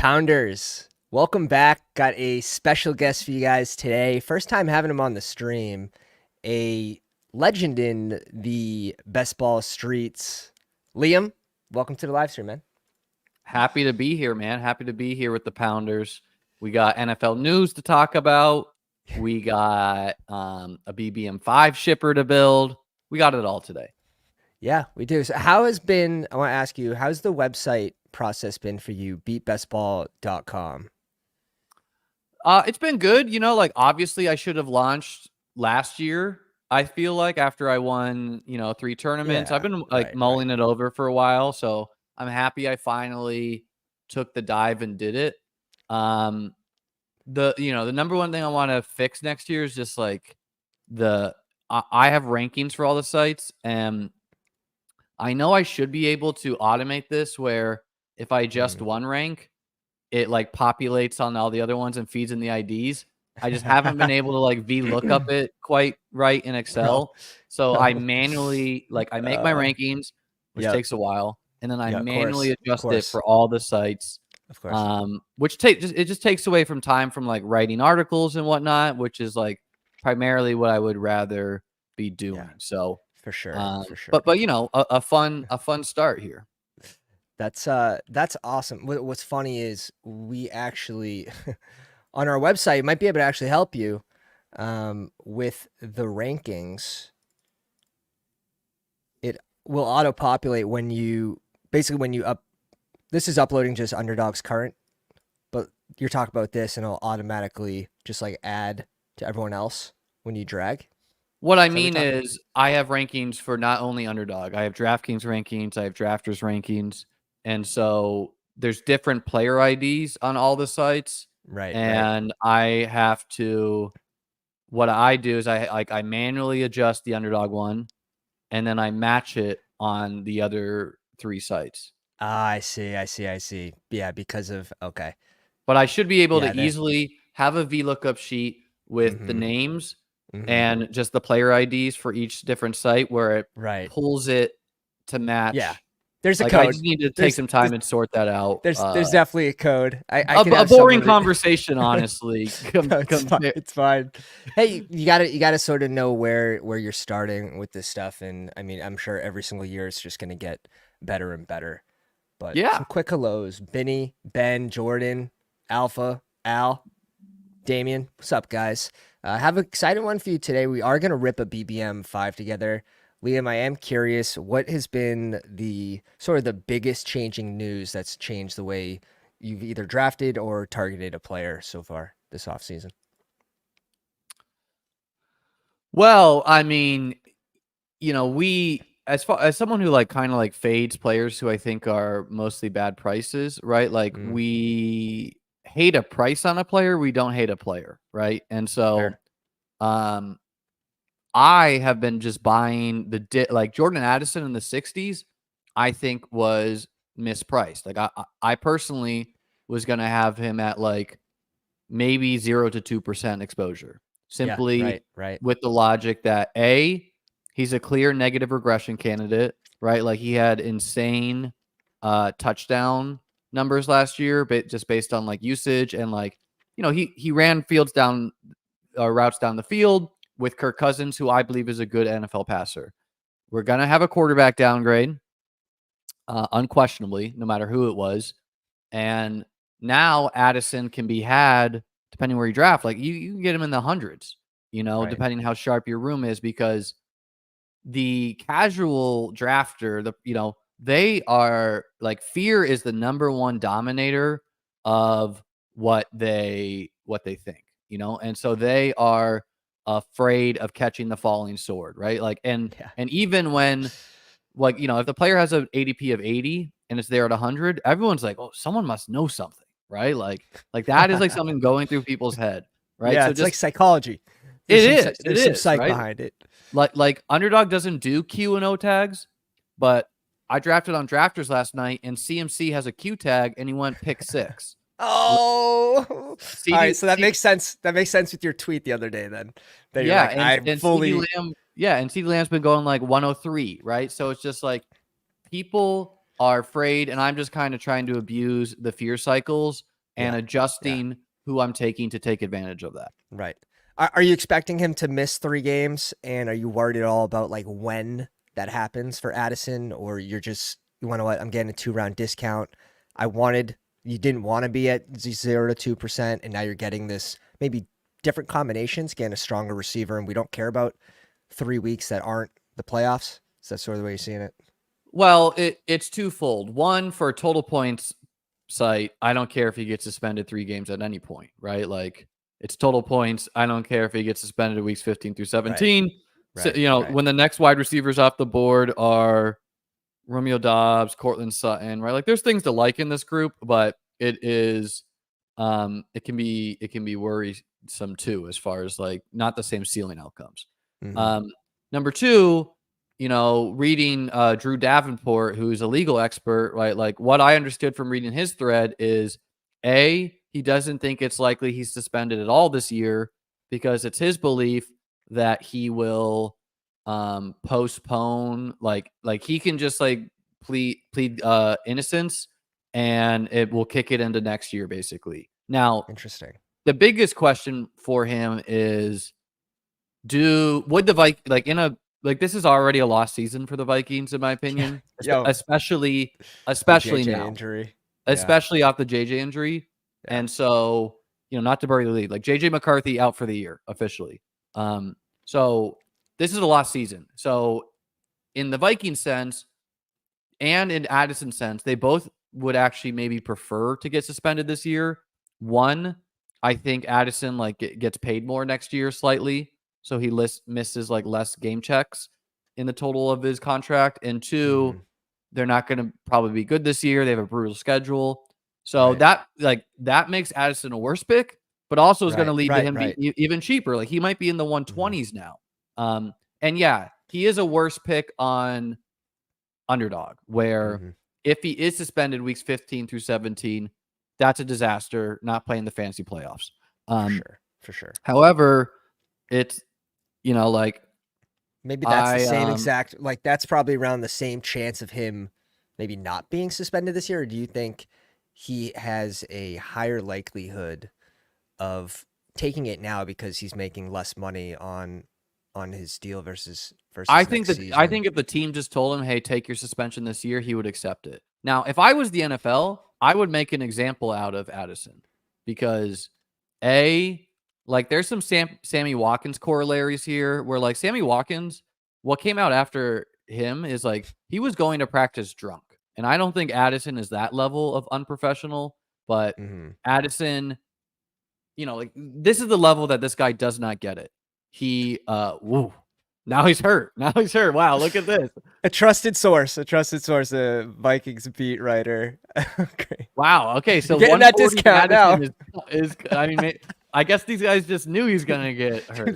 Pounders, welcome back. Got a special guest for you guys today. First time having him on the stream. A legend in the Bestball streets. Liam, welcome to the live stream, man. Happy to be here, man. Happy to be here with the Pounders. We got NFL news to talk about. We got a BBM5 shipper to build. We got it all today. Yeah, we do. So I want to ask you, how's the website process been for you? Beatbestball.com. It's been good. Obviously I should have launched last year. I feel like after I won, 3 tournaments, I've been mulling it over for a while. So I'm happy I finally took the dive and did it. The number one thing I want to fix next year is just like I have rankings for all the sites, and I know I should be able to automate this where if I adjust one rank, it like populates on all the other ones and feeds in the IDs. I just haven't been able to like VLOOKUP it quite right in Excel. So I manually I make my rankings, which takes a while, and then I manually adjust it for all the sites. Of course. Which just takes away from time from like writing articles and whatnot, which is like primarily what I would rather be doing. Yeah. So For sure. But a fun start here. That's awesome. What's funny is we actually on our website might be able to actually help you with the rankings. It will auto populate when you this is uploading just Underdog's current, but you're talking about this and it'll automatically just like add to everyone else when you drag. What I mean is I have rankings for not only Underdog. I have DraftKings rankings. I have Drafters rankings. And so there's different player IDs on all the sites. Right. And I have to, what I do is I manually adjust the Underdog one, and then I match it on the other 3 sites. I see. Yeah, because of, okay. But I should be able to easily have a VLOOKUP sheet with the names and just the player IDs for each different site where it pulls it to match. Yeah. There's a code. I just need to take some time and sort that out. There's definitely a code. A boring conversation, honestly. It's fine. Hey, you gotta sort of know where you're starting with this stuff, and I mean, I'm sure every single year it's just gonna get better and better. But some quick hellos: Benny, Ben, Jordan, Alpha, Al, Damien. What's up, guys? I have an exciting one for you today. We are gonna rip a BBM5 together. Liam, I am curious, what has been the sort of the biggest changing news that's changed the way you've either drafted or targeted a player so far this offseason? Well, I mean, we as someone who kind of fades players who I think are mostly bad prices, right? Like we hate a price on a player, we don't hate a player, right? And so I have been just buying Jordan Addison in the 60s, I think was mispriced. Like I personally was going to have him at maybe 0 to 2% exposure, simply with the logic that he's a clear negative regression candidate, right? Like he had insane touchdown numbers last year, but just based on usage and he ran routes down the field with Kirk Cousins, who I believe is a good NFL passer. We're going to have a quarterback downgrade, unquestionably, no matter who it was. And now Addison can be had, depending where you draft. You can get him in the hundreds, depending how sharp your room is, because the casual drafter, they are fear is the number one dominator of what they think, and so they are afraid of catching the falling sword, right? And even when if the player has an ADP of 80 and it's there at 100, everyone's like, oh, someone must know something, right? Like that is something going through people's head, right? Yeah, so it's like psychology. There's some psych right? behind it. Like Underdog doesn't do Q and O tags, but I drafted on Drafters last night and CMC has a Q tag and he went pick 6. Oh, all right. So that makes sense. That makes sense with your tweet the other day. Then, and CeeDee Lamb's been going 103, right? So it's just people are afraid, and I'm just kind of trying to abuse the fear cycles and adjusting who I'm taking to take advantage of that. Right. Are you expecting him to miss 3 games? And are you worried at all about like when that happens for Addison? Or you want to what? I'm getting a 2-round discount. You didn't want to be at 0 to 2%. And now you're getting this maybe different combinations, getting a stronger receiver. And we don't care about 3 weeks that aren't the playoffs. Is that sort of the way you're seeing it? Well, it's twofold. One, for total points site, I don't care if he gets suspended 3 games at any point, right? Like, it's total points. I don't care if he gets suspended weeks 15 through 17. Right. So, when the next wide receivers off the board are Romeo Doubs, Cortland Sutton, right? Like, there's things to like in this group, but it is, it can be worrisome too, as far as like not the same ceiling outcomes. Mm-hmm. Number 2, reading Drew Davenport, who's a legal expert, right? Like, what I understood from reading his thread is he doesn't think it's likely he's suspended at all this year because it's his belief that he will postpone, like he can just like plead innocence and it will kick it into next year, basically. Now, interesting. The biggest question for him is, would the Vikings, this is already a lost season for the Vikings, in my opinion, especially now, injury, especially off the JJ injury. Yeah. And so, not to bury the lead, like JJ McCarthy out for the year officially. So this is a lost season. So in the Viking sense and in Addison's sense, they both would actually maybe prefer to get suspended this year. One, I think Addison gets paid more next year slightly, so he misses like less game checks in the total of his contract. And 2, they're not going to probably be good this year. They have a brutal schedule. So that makes Addison a worse pick, but also is going to lead to him being even cheaper. Like, he might be in the 120s now. And he is a worse pick on Underdog, where if he is suspended weeks 15 through 17, that's a disaster, not playing the fantasy playoffs. For sure. However, it's, maybe that's the same exact, that's probably around the same chance of him maybe not being suspended this year. Or do you think he has a higher likelihood of taking it now because he's making less money on his deal versus I think if the team just told him, hey, take your suspension this year, he would accept it. Now, if I was the NFL, I would make an example out of Addison because there's some Sammy Watkins corollaries here where, like, Sammy Watkins, what came out after him is like he was going to practice drunk. And I don't think Addison is that level of unprofessional, but Addison, this is the level that this guy does not get it. He, now he's hurt. Wow, look at this. A trusted source, a Vikings beat writer. Okay. Wow. Okay, so getting that discount now. I guess these guys just knew he's gonna get hurt.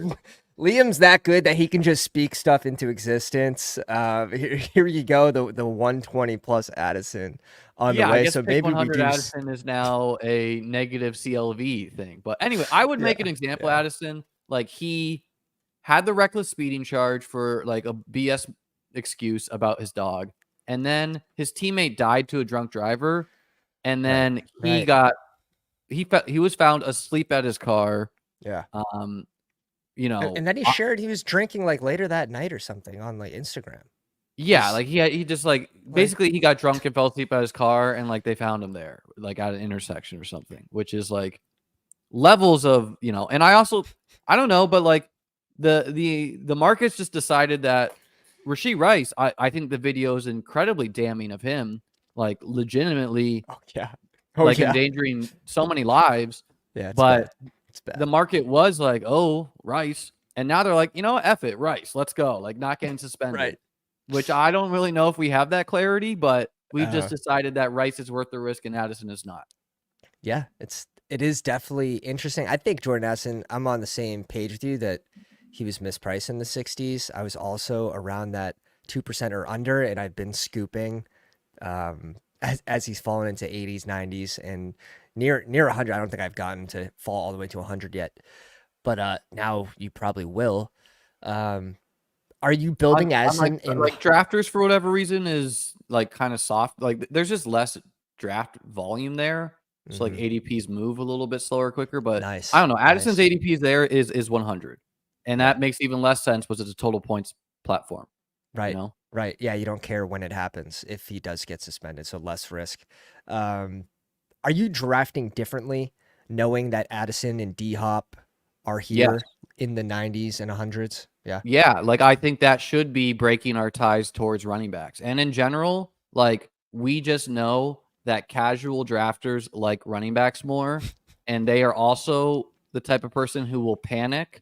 Liam's that good that he can just speak stuff into existence. Here you go, the 120 plus Addison on the way. I guess so maybe 100 Addison is now a negative CLV thing. But anyway, I would make an example. Addison, like, he had the reckless speeding charge for like a BS excuse about his dog, and then his teammate died to a drunk driver, and then he was found asleep at his car. Yeah. And then he shared he was drinking like later that night or something on like Instagram. Yeah, like he just basically he got drunk and fell asleep at his car, and like they found him there, like at an intersection or something, which is like levels of, and I don't know, but like the market's just decided that Rashee Rice, I think the video is incredibly damning of him, like legitimately endangering so many lives. Yeah, but it's bad. The market was like, oh, Rice. And now they're like, F it, Rice, let's go. Like, not getting suspended. Right. Which I don't really know if we have that clarity, but we've just decided that Rice is worth the risk and Addison is not. Yeah, it is definitely interesting. I think Jordan Addison, I'm on the same page with you that he was mispriced in the 60s. I was also around that 2% or under, and I've been scooping as he's fallen into 80s, 90s, and near 100. I don't think I've gotten to fall all the way to 100 yet, but now you probably will. Are you building Addison in like drafters for whatever reason is like kind of soft? Like, there's just less draft volume there. So like ADPs move a little bit slower, quicker, but nice. I don't know. Addison's ADPs there is 100. And that makes even less sense because it's a total points platform. Right. You know? Right. Yeah, you don't care when it happens if he does get suspended, so less risk. Are you drafting differently knowing that Addison and D-Hop are here in the 90s and 100s? Yeah. Yeah, like I think that should be breaking our ties towards running backs. And in general, like we just know that casual drafters like running backs more, and they are also the type of person who will panic,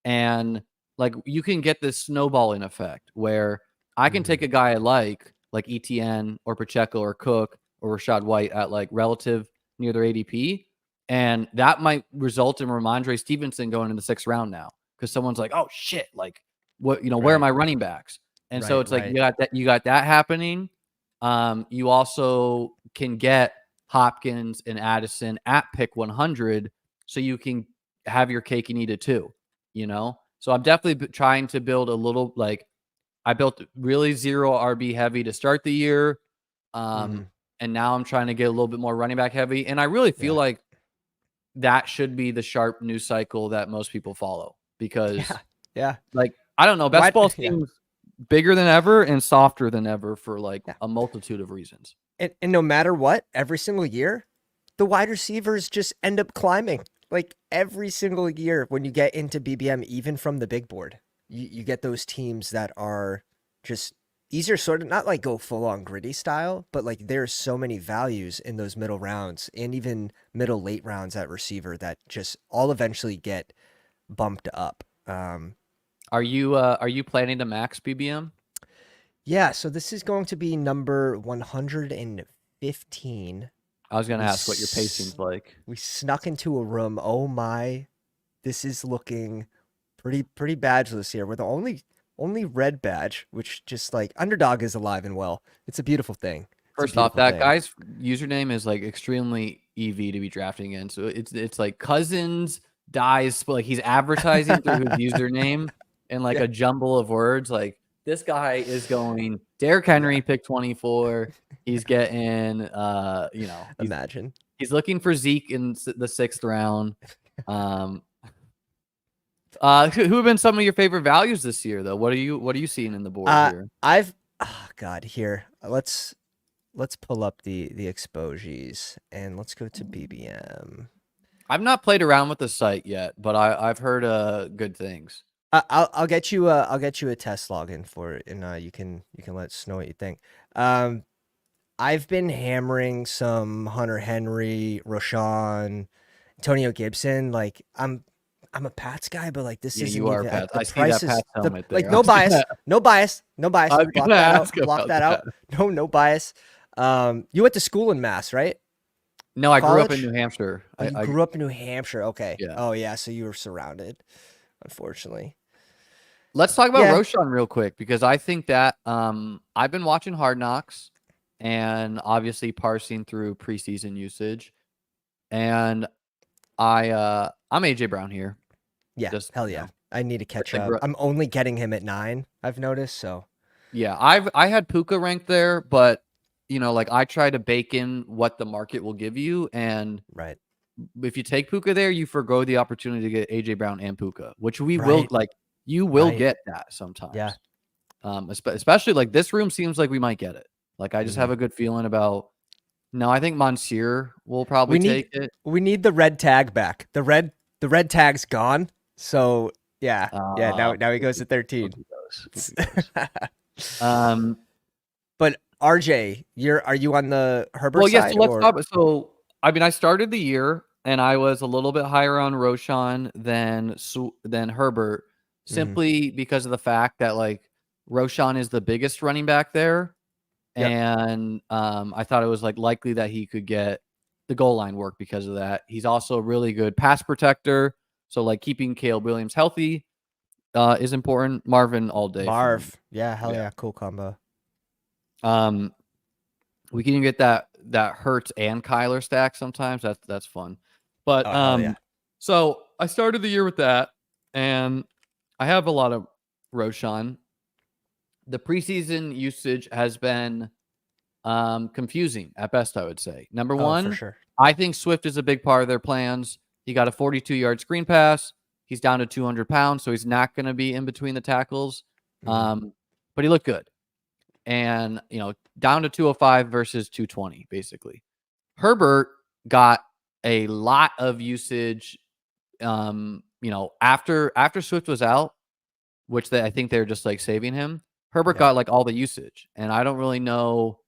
and like you can get this snowballing effect where I can take a guy I like ETN or Pacheco or Cook or Rashad White at like relative near their ADP, and that might result in Ramondre Stevenson going in the 6th round now. Because someone's like, oh shit, like what, where are my running backs? And so it's like you got that happening. You also can get Hopkins and Addison at pick 100, so you can have your cake and eat it too. So I'm definitely trying to build a little, like I built really 0 RB heavy to start the year, and now I'm trying to get a little bit more running back heavy, and I really feel like that should be the sharp news cycle that most people follow. Because like I don't know, best ball seems bigger than ever and softer than ever for like a multitude of reasons. And no matter what, every single year, the wide receivers just end up climbing. Like every single year when you get into BBM, even from the big board, you get those teams that are just easier, sort of not like go full on gritty style, but like there's so many values in those middle rounds and even middle late rounds at receiver that just all eventually get bumped up. Are you planning to max BBM? Yeah, so this is going to be number 115. I was going to ask what your pacing's like. We snuck into a room. Oh my, this is looking pretty badgeless here. We're the only red badge, which just like Underdog is alive and well. It's a beautiful thing. First off, that guy's username is like extremely EV to be drafting in. So it's like Cousins dies, like he's advertising through his username and like a jumble of words. Like this guy is going Derrick Henry pick 24. He's getting imagine he's looking for Zeke in the 6th round. Who have been some of your favorite values this year though? What are you seeing in the board here? Here. Let's pull up the exposures and let's go to BBM. I've not played around with the site yet, but I've heard good things. I'll get you a test login for it, and you can let us know what you think. I've been hammering some Hunter Henry, Rashawn, Antonio Gibson. Like I'm a Pats guy, but like this isn't you are even Pats. the I see prices, that Pats helmet there. like no bias. I was gonna ask Block that out. No bias. You went to school in Mass, right? No, I grew up in New Hampshire. I grew up in New Hampshire. Okay. Yeah. Oh yeah, so you were surrounded, unfortunately. Let's talk about Roschon real quick because I think that I've been watching Hard Knocks and obviously parsing through preseason usage, and I'm AJ Brown here. Yeah, hell yeah. I need to catch up. I'm only getting him at 9, I've noticed, so. Yeah, I had Puka ranked there, but like I try to bake in what the market will give you, and if you take Puka there, you forgo the opportunity to get AJ Brown and Puka, which we will you will get that sometimes. Yeah. Especially like this room seems like we might get it. Like I just have a good feeling about. No, I think Monsieur will probably take it. We need the red tag back. The red tag's gone. So yeah. Now he goes to 13. But RJ, are you on the Herbert side? Well, yes. Let's talk. So I mean, I started the year and I was a little bit higher on Roschon than Herbert, simply because of the fact that like Roschon is the biggest running back there. And I thought it was like likely that he could get the goal line work because of that. He's also a really good pass protector. So like keeping Caleb Williams healthy is important. Marvin all day. Hell yeah, cool combo. We can even get that Hurts and Kyler stack sometimes. That's fun. But so I started the year with that, and I have a lot of Roschon. The preseason usage has been confusing at best, I would say. Number for one, sure. I think Swift is a big part of their plans. He got a 42-yard screen pass. He's down to 200 pounds, so he's not going to be in between the tackles. But he looked good. And, down to 205 versus 220, basically. Herbert got a lot of usage, after Swift was out, which I think they're just like saving him. Herbert got like all the usage, and I don't really know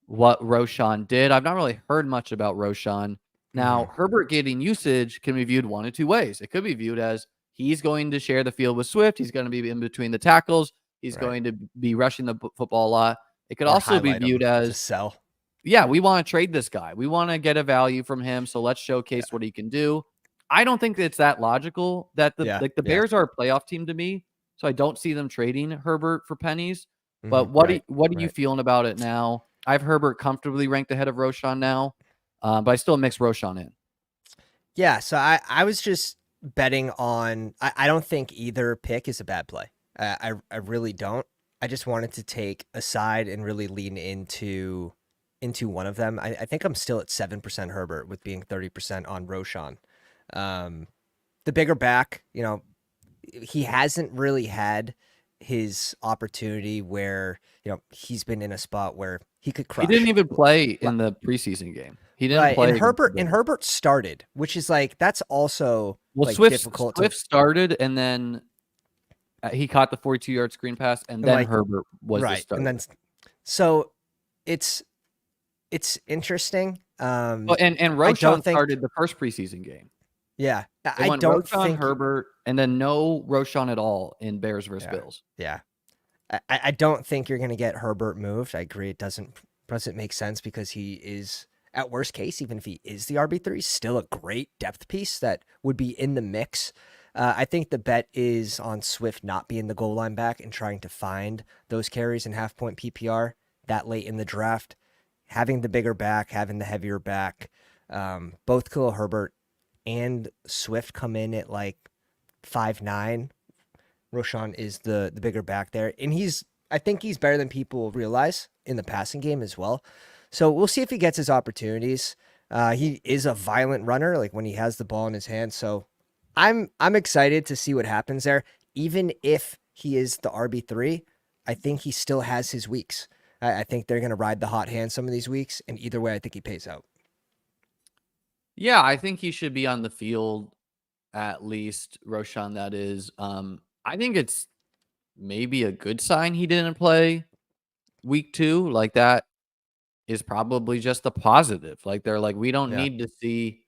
what Roschon did. I've not really heard much about Roschon. Now, Herbert getting usage can be viewed one of two ways. It could be viewed as he's going to share the field with Swift. He's going to be in between the tackles. He's going to be rushing the football a lot. It could also be viewed as sell. Yeah, we want to trade this guy. We want to get a value from him, so let's showcase what he can do. I don't think it's that logical that the Bears are a playoff team to me, so I don't see them trading Herbert for pennies. But what are you feeling about it now? I have Herbert comfortably ranked ahead of Roschon now, but I still mix Roschon in. Yeah, so I was just betting on. I don't think either pick is a bad play. I really don't. I just wanted to take a side and really lean into one of them. I think I'm still at 7% Herbert with being 30% on Roschon. The bigger back, he hasn't really had his opportunity where, he's been in a spot where he could crush. He didn't even play in the preseason game. He didn't play. And Herbert started, which is like, that's also difficult. Swift started, and then he caught the 42-yard screen pass, and then Herbert was the starter. And then, so it's interesting. And Roschon started the first preseason game. Yeah, I don't think Herbert, and then no Roschon at all in Bears versus Bills. Yeah, I don't think you're going to get Herbert moved. I agree. It doesn't make sense because he is, at worst case, even if he is the RB3, still a great depth piece that would be in the mix. I think the bet is on Swift not being the goal line back and trying to find those carries in half-point PPR that late in the draft. Having the bigger back, having the heavier back, both Khalil Herbert and Swift come in at like 5'9". Roschon is the bigger back there. And I think he's better than people realize in the passing game as well. So we'll see if he gets his opportunities. He is a violent runner, like when he has the ball in his hand. So I'm excited to see what happens there. Even if he is the RB3, I think he still has his weeks. I think they're going to ride the hot hand some of these weeks. And either way, I think he pays out. Yeah, I think he should be on the field at least, Roschon, that is. I think it's maybe a good sign he didn't play week 2. Like, that is probably just a positive. Like, they're like, we don't need to see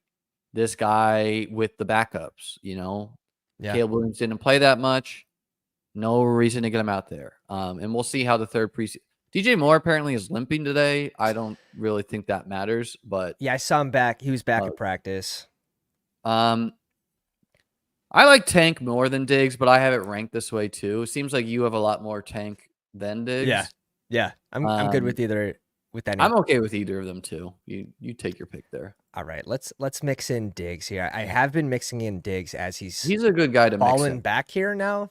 this guy with the backups, Caleb Williams didn't play that much. No reason to get him out there. And we'll see how the third preseason. DJ Moore apparently is limping today. I don't really think that matters, but yeah, I saw him back. He was back at practice. I like Tank more than Diggs, but I have it ranked this way too. It seems like you have a lot more Tank than Diggs. Yeah. I'm good with either. With any. I'm okay with either of them too. You take your pick there. All right, let's mix in Diggs here. I have been mixing in Diggs as he's a good guy to fallen back here now.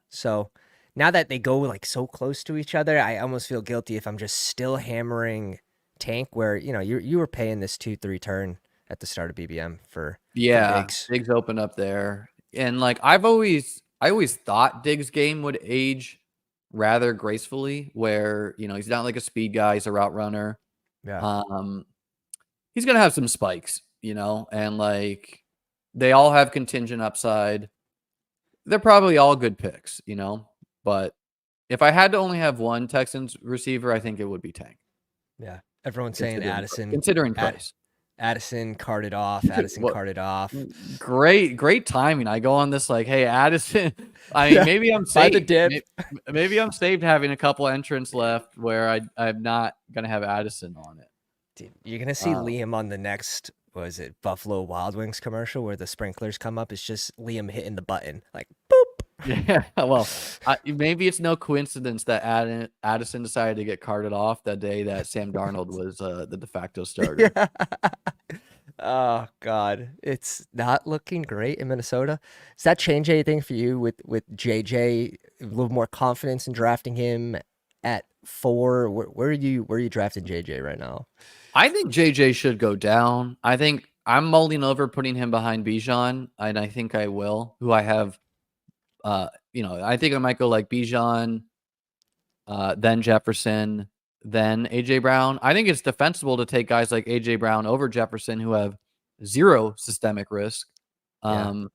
So. Now that they go like so close to each other, I almost feel guilty if I'm just still hammering Tank, where you were paying this 2-3 turn at the start of BBM for Diggs. Diggs open up there, and like I always thought Diggs' game would age rather gracefully, where he's not like a speed guy, he's a route runner. Yeah. He's gonna have some spikes, and like they all have contingent upside. They're probably all good picks, But if I had to only have one Texans receiver, I think it would be Tank. Yeah. Everyone's saying Addison. Considering price. Addison carted off. Carted off. Great timing. I go on this like, hey, Addison. I mean, maybe I'm saved. By the dip. Maybe I'm saved having a couple entrants left where I'm not going to have Addison on it. Dude, you're going to see Liam on the next, Buffalo Wild Wings commercial where the sprinklers come up. It's just Liam hitting the button. Like, boop. Yeah, well, maybe it's no coincidence that Addison decided to get carted off that day that Sam Darnold was the de facto starter. Yeah. Oh, God. It's not looking great in Minnesota. Does that change anything for you with JJ? A little more confidence in drafting him at 4. Where are you drafting JJ right now? I think JJ should go down. I think I'm mulling over putting him behind Bijan, and I think I will. Who I have, I think I might go like Bijan, then Jefferson, then AJ Brown. I think it's defensible to take guys like AJ Brown over Jefferson who have zero systemic risk. A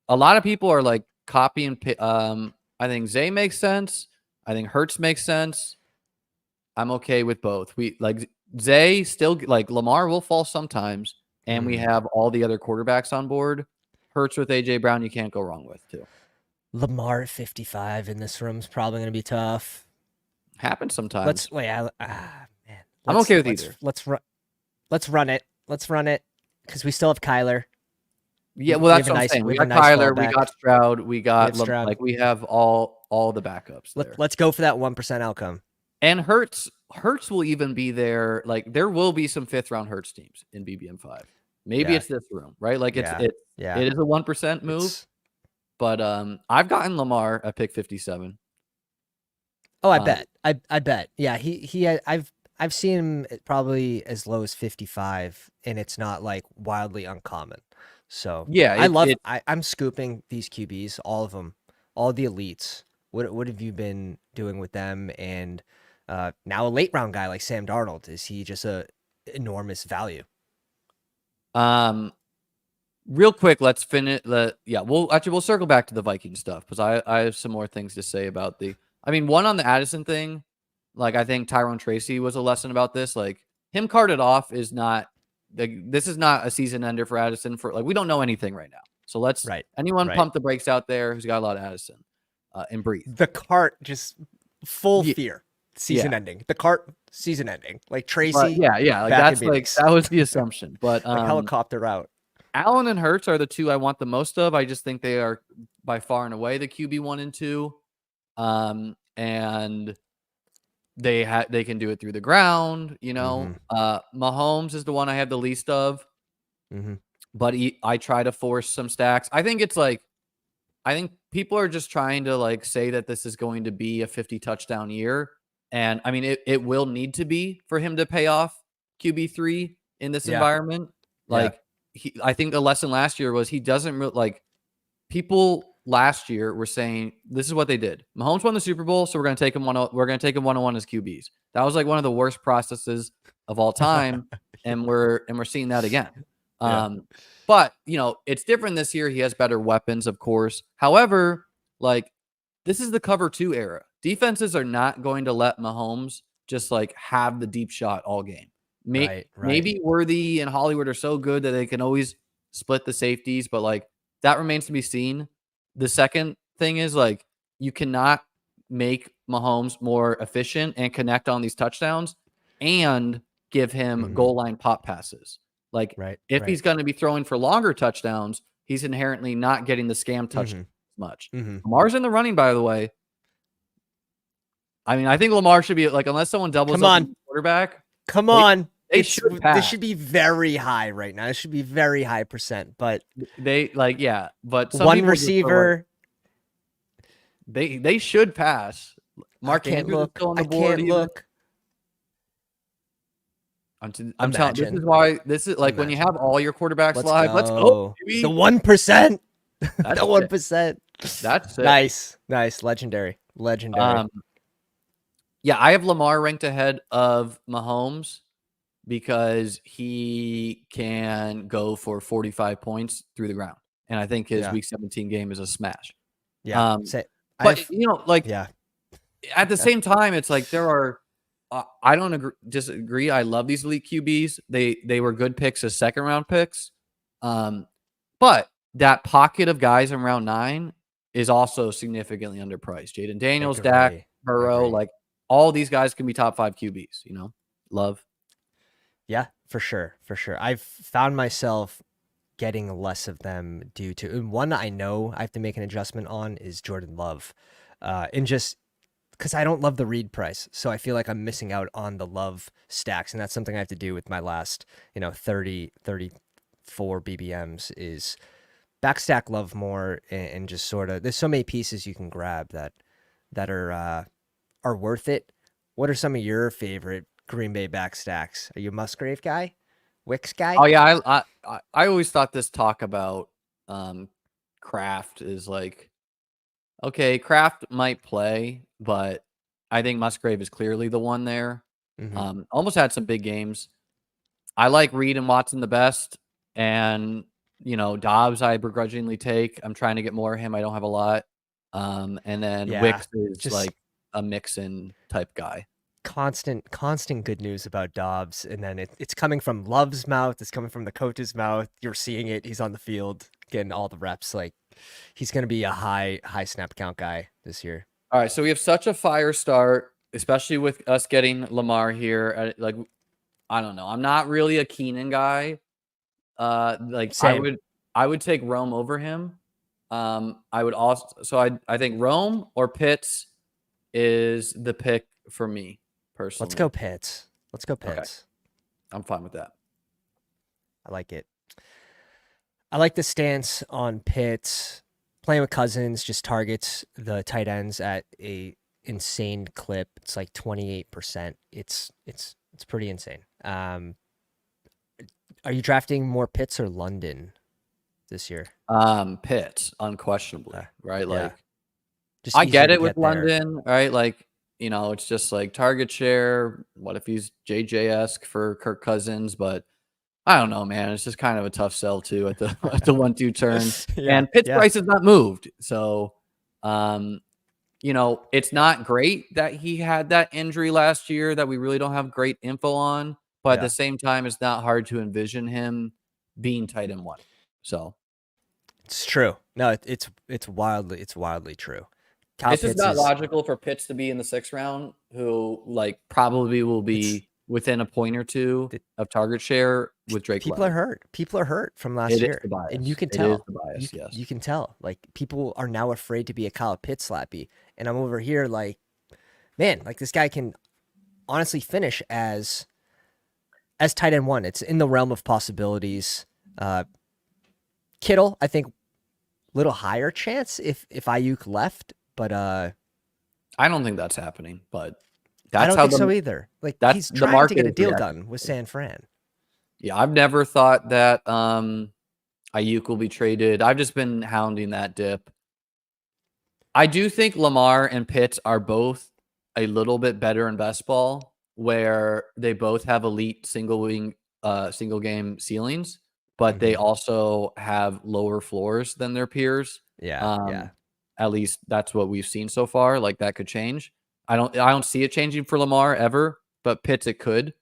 lot of people are like copying. I think Zay makes sense. I think Hurts makes sense. I'm okay with both. We like Zay still, like Lamar will fall sometimes, and we have all the other quarterbacks on board. Hurts with AJ Brown, you can't go wrong with too. Lamar at 55 in this room is probably going to be tough. Happens sometimes. Man. I'm okay with either. Let's run it. Let's run it because we still have Kyler. Yeah, well, that's what I'm saying. We got Kyler, we got Stroud, we got like we have all the backups. Let's go for that 1% outcome. And Hurts will even be there. Like there will be some 5th round Hurts teams in BBM5. Maybe it's this room, right? Like it is a 1% move. But I've gotten Lamar at pick 57. Oh, I bet. I bet. Yeah, I've seen him probably as low as 55, and it's not like wildly uncommon. So yeah, I'm scooping these QBs, all of them, all the elites. What have you been doing with them? And now a late round guy like Sam Darnold, is he just a enormous value? Real quick, let's finish. We'll circle back to the Viking stuff because I have some more things to say about one on the Addison thing. Like I think Tyrone Tracy was a lesson about this. Like him carted off is not. This is not a season ender for Addison. We don't know anything right now. So let's pump the brakes out there who's got a lot of Addison and breathe. The cart just full fear. Season ending. The cart season ending. Like Tracy. That was the assumption. But helicopter out. Allen and Hurts are the two I want the most of. I just think they are by far and away the QB 1 and 2. And they can do it through the ground, Mahomes is the one I have the least of. But I try to force some stacks. I think people are just trying to say that this is going to be a 50 touchdown year. And it will need to be for him to pay off QB3 in this environment. I think the lesson last year was he doesn't people last year were saying this is what they did. Mahomes won the Super Bowl, so we're going to take him one-on-one as QBs. That was one of the worst processes of all time, and we're seeing that again. But it's different this year. He has better weapons, of course. However, this is the cover 2 era. Defenses are not going to let Mahomes just have the deep shot all game. Maybe Worthy and Hollywood are so good that they can always split the safeties, but that remains to be seen. The second thing is you cannot make Mahomes more efficient and connect on these touchdowns and give him goal line pop passes. If he's going to be throwing for longer touchdowns, he's inherently not getting the scam touch much. Lamar's in the running, by the way. I think Lamar should be unless someone doubles up on quarterback. Come on. This should be very high right now. It should be very high percent, but but some one receiver. They should pass. Mark Andrews is still on the board. Can't look. I'm telling you, this is why when you have all your quarterbacks live. Let's go. The 1%. The 1%. That's it. Nice. Legendary. I have Lamar ranked ahead of Mahomes because he can go for 45 points through the ground. And I think his week 17 game is a smash. Yeah. At the same time, it's there are, I don't disagree. I love these elite QBs. They were good picks as 2nd round picks. But that pocket of guys in round 9 is also significantly underpriced. Jaden Daniels, Dak, Burrow, all these guys can be top 5 QBs, love. Yeah, for sure. I've found myself getting less of them due to, and one I know I have to make an adjustment on is Jordan Love. And just because I don't love the read price. So I feel like I'm missing out on the Love stacks. And that's something I have to do with my last, 34 BBMs is backstack Love more and just sort of, there's so many pieces you can grab that are worth it. What are some of your favorite Green Bay back stacks? Are you a Musgrave guy? Wicks guy? Oh yeah, I always thought this talk about Kraft is like, okay, Kraft might play, but I think Musgrave is clearly the one there. Almost had some big games. I like Reed and Watson the best, and Dobbs I begrudgingly take. I'm trying to get more of him. I don't have a lot. And then Wicks is just like a mix-in type guy. Constant good news about Dobbs, and then it's coming from Love's mouth. It's coming from the coach's mouth. You're seeing it. He's on the field getting all the reps. Like, he's going to be a high snap count guy this year. All right, so we have such a fire start, especially with us getting Lamar here. Like, I don't know. I'm not really a Keenan guy. Like, Same. I would take Rome over him. I would also. So I think Rome or Pitts is the pick for me personally. Let's go Pitts. Okay. I'm fine with that. I like it. I like the stance on Pitts. Playing with Cousins just targets the tight ends at a insane clip. It's like 28%. It's pretty insane. Are you drafting more Pitts or London this year? Pitts, unquestionably, right? Like, just I get it with London, right? Like, it's just like target share. What if he's JJ-esque for Kirk Cousins? But I don't know, man. It's just kind of a tough sell too at the 1-2 turn. And Pitt's price has not moved. So, it's not great that he had that injury last year that we really don't have great info on. But at the same time, it's not hard to envision him being tight end 1. So it's true. No, it's wildly true. It's just not logical for Pitts to be in the 6th round, who like probably will be within a point or two of target share with Drake. People are hurt from last year, and you can tell. It is the bias, yes. You can tell. Like, people are now afraid to be a Kyle Pitts slappy, and I'm over here like, man, like, this guy can honestly finish as tight end 1. It's in the realm of possibilities. Kittle, I think, little higher chance if Ayuk left, but I don't think that's happening. But I don't think so either. Like, he's trying to get a deal done with San Fran. Yeah, I've never thought that Ayuk will be traded. I've just been hounding that dip. I do think Lamar and Pitts are both a little bit better in best ball, where they both have elite single game ceilings, but they also have lower floors than their peers. Yeah. At least that's what we've seen so far. Like, that could change. I don't see it changing for Lamar ever, but Pitts it could.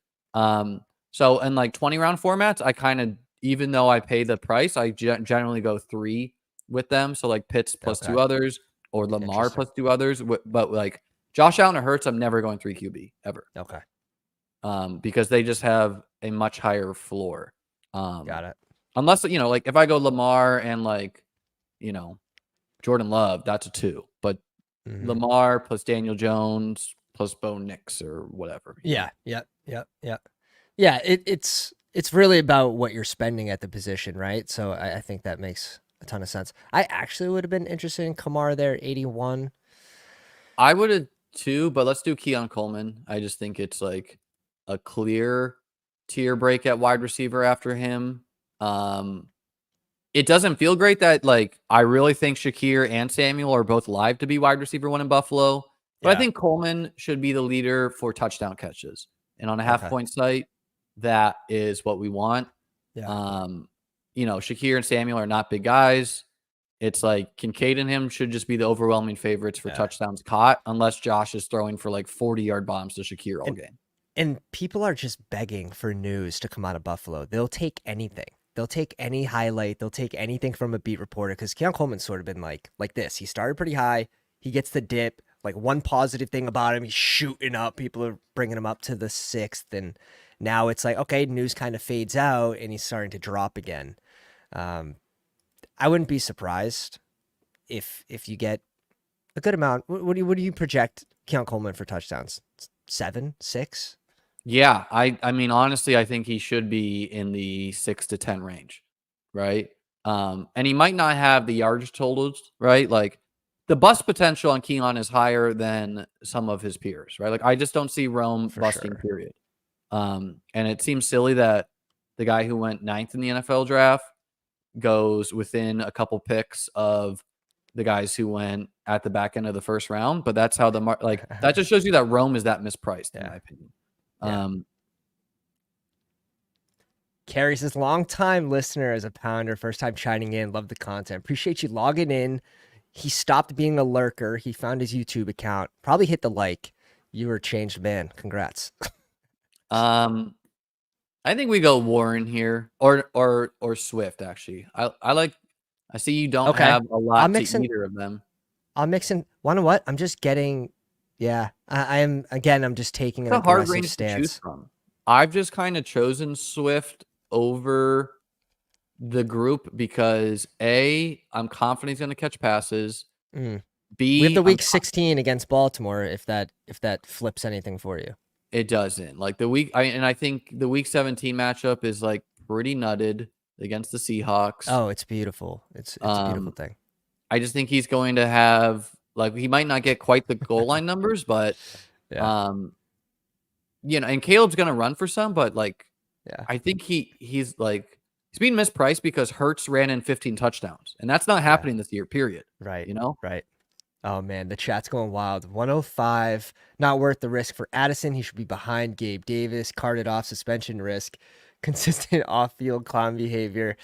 So in like 20-round formats, I kind of, even though I pay the price, I generally go 3 with them. So like Pitts plus 2 others, or Lamar plus 2 others. But like Josh Allen or Hurts, I'm never going 3 QB ever. Okay. Because they just have a much higher floor. Got it. Unless, like if I go Lamar and like, Jordan Love, that's a 2. But Lamar plus Daniel Jones plus Bo Nix or whatever. Yeah. It's really about what you're spending at the position, right? So I think that makes a ton of sense. I actually would have been interested in Kamara there, 81. I would have too, but let's do Keon Coleman. I just think it's like a clear tier break at wide receiver after him. It doesn't feel great that, like, I really think Shakir and Samuel are both live to be wide receiver 1 in Buffalo. But I think Coleman should be the leader for touchdown catches. And on a half-point site, that is what we want. Yeah. Shakir and Samuel are not big guys. It's like Kincaid and him should just be the overwhelming favorites for touchdowns caught, unless Josh is throwing for like 40-yard bombs to Shakir all game. And people are just begging for news to come out of Buffalo. They'll take anything. They'll take any highlight. They'll take anything from a beat reporter, because Keon Coleman's sort of been like this. He started pretty high. He gets the dip. Like, one positive thing about him, he's shooting up. People are bringing him up to the 6th. And now it's like, okay, news kind of fades out and he's starting to drop again. I wouldn't be surprised if you get a good amount. What do you project Keon Coleman for touchdowns? 7, 6? Yeah, I mean, honestly, I think he should be in the 6 to 10 range, right? And he might not have the yardage totals, right? Like, the bust potential on Keon is higher than some of his peers, right? Like I just don't see Rome busting, period. And it seems silly that the guy who went 9th in the NFL draft goes within a couple picks of the guys who went at the back end of the first round, but that's how that just shows you that Rome is that mispriced, in my opinion. Carrie's his long-time listener as a pounder, first time chiming in. Love the content. Appreciate you logging in. He stopped being a lurker. He found his YouTube account. Probably hit the like. You were a changed man. Congrats. I think we go Warren here or Swift. Actually, I see you don't have a lot to either of them. I'm mixing. Wanna what? I'm just getting. Yeah, I am. Again, I'm just taking an hard aggressive range stance. to choose from. I've just kind of chosen Swift over the group because A, I'm confident he's going to catch passes. B, we have the week 16 against Baltimore. If that flips anything for you, it doesn't. Like the week, I think the week 17 matchup is like pretty nutted against the Seahawks. Oh, it's beautiful. It's a beautiful thing. I just think he's going to have he might not get quite the goal line numbers, but and Caleb's going to run for some, but I think he's being mispriced because Hurts ran in 15 touchdowns, and that's not happening this year, period. Right. Right. Oh, man, the chat's going wild. 105, not worth the risk for Addison. He should be behind Gabe Davis, carted off, suspension risk, consistent off-field clown behavior.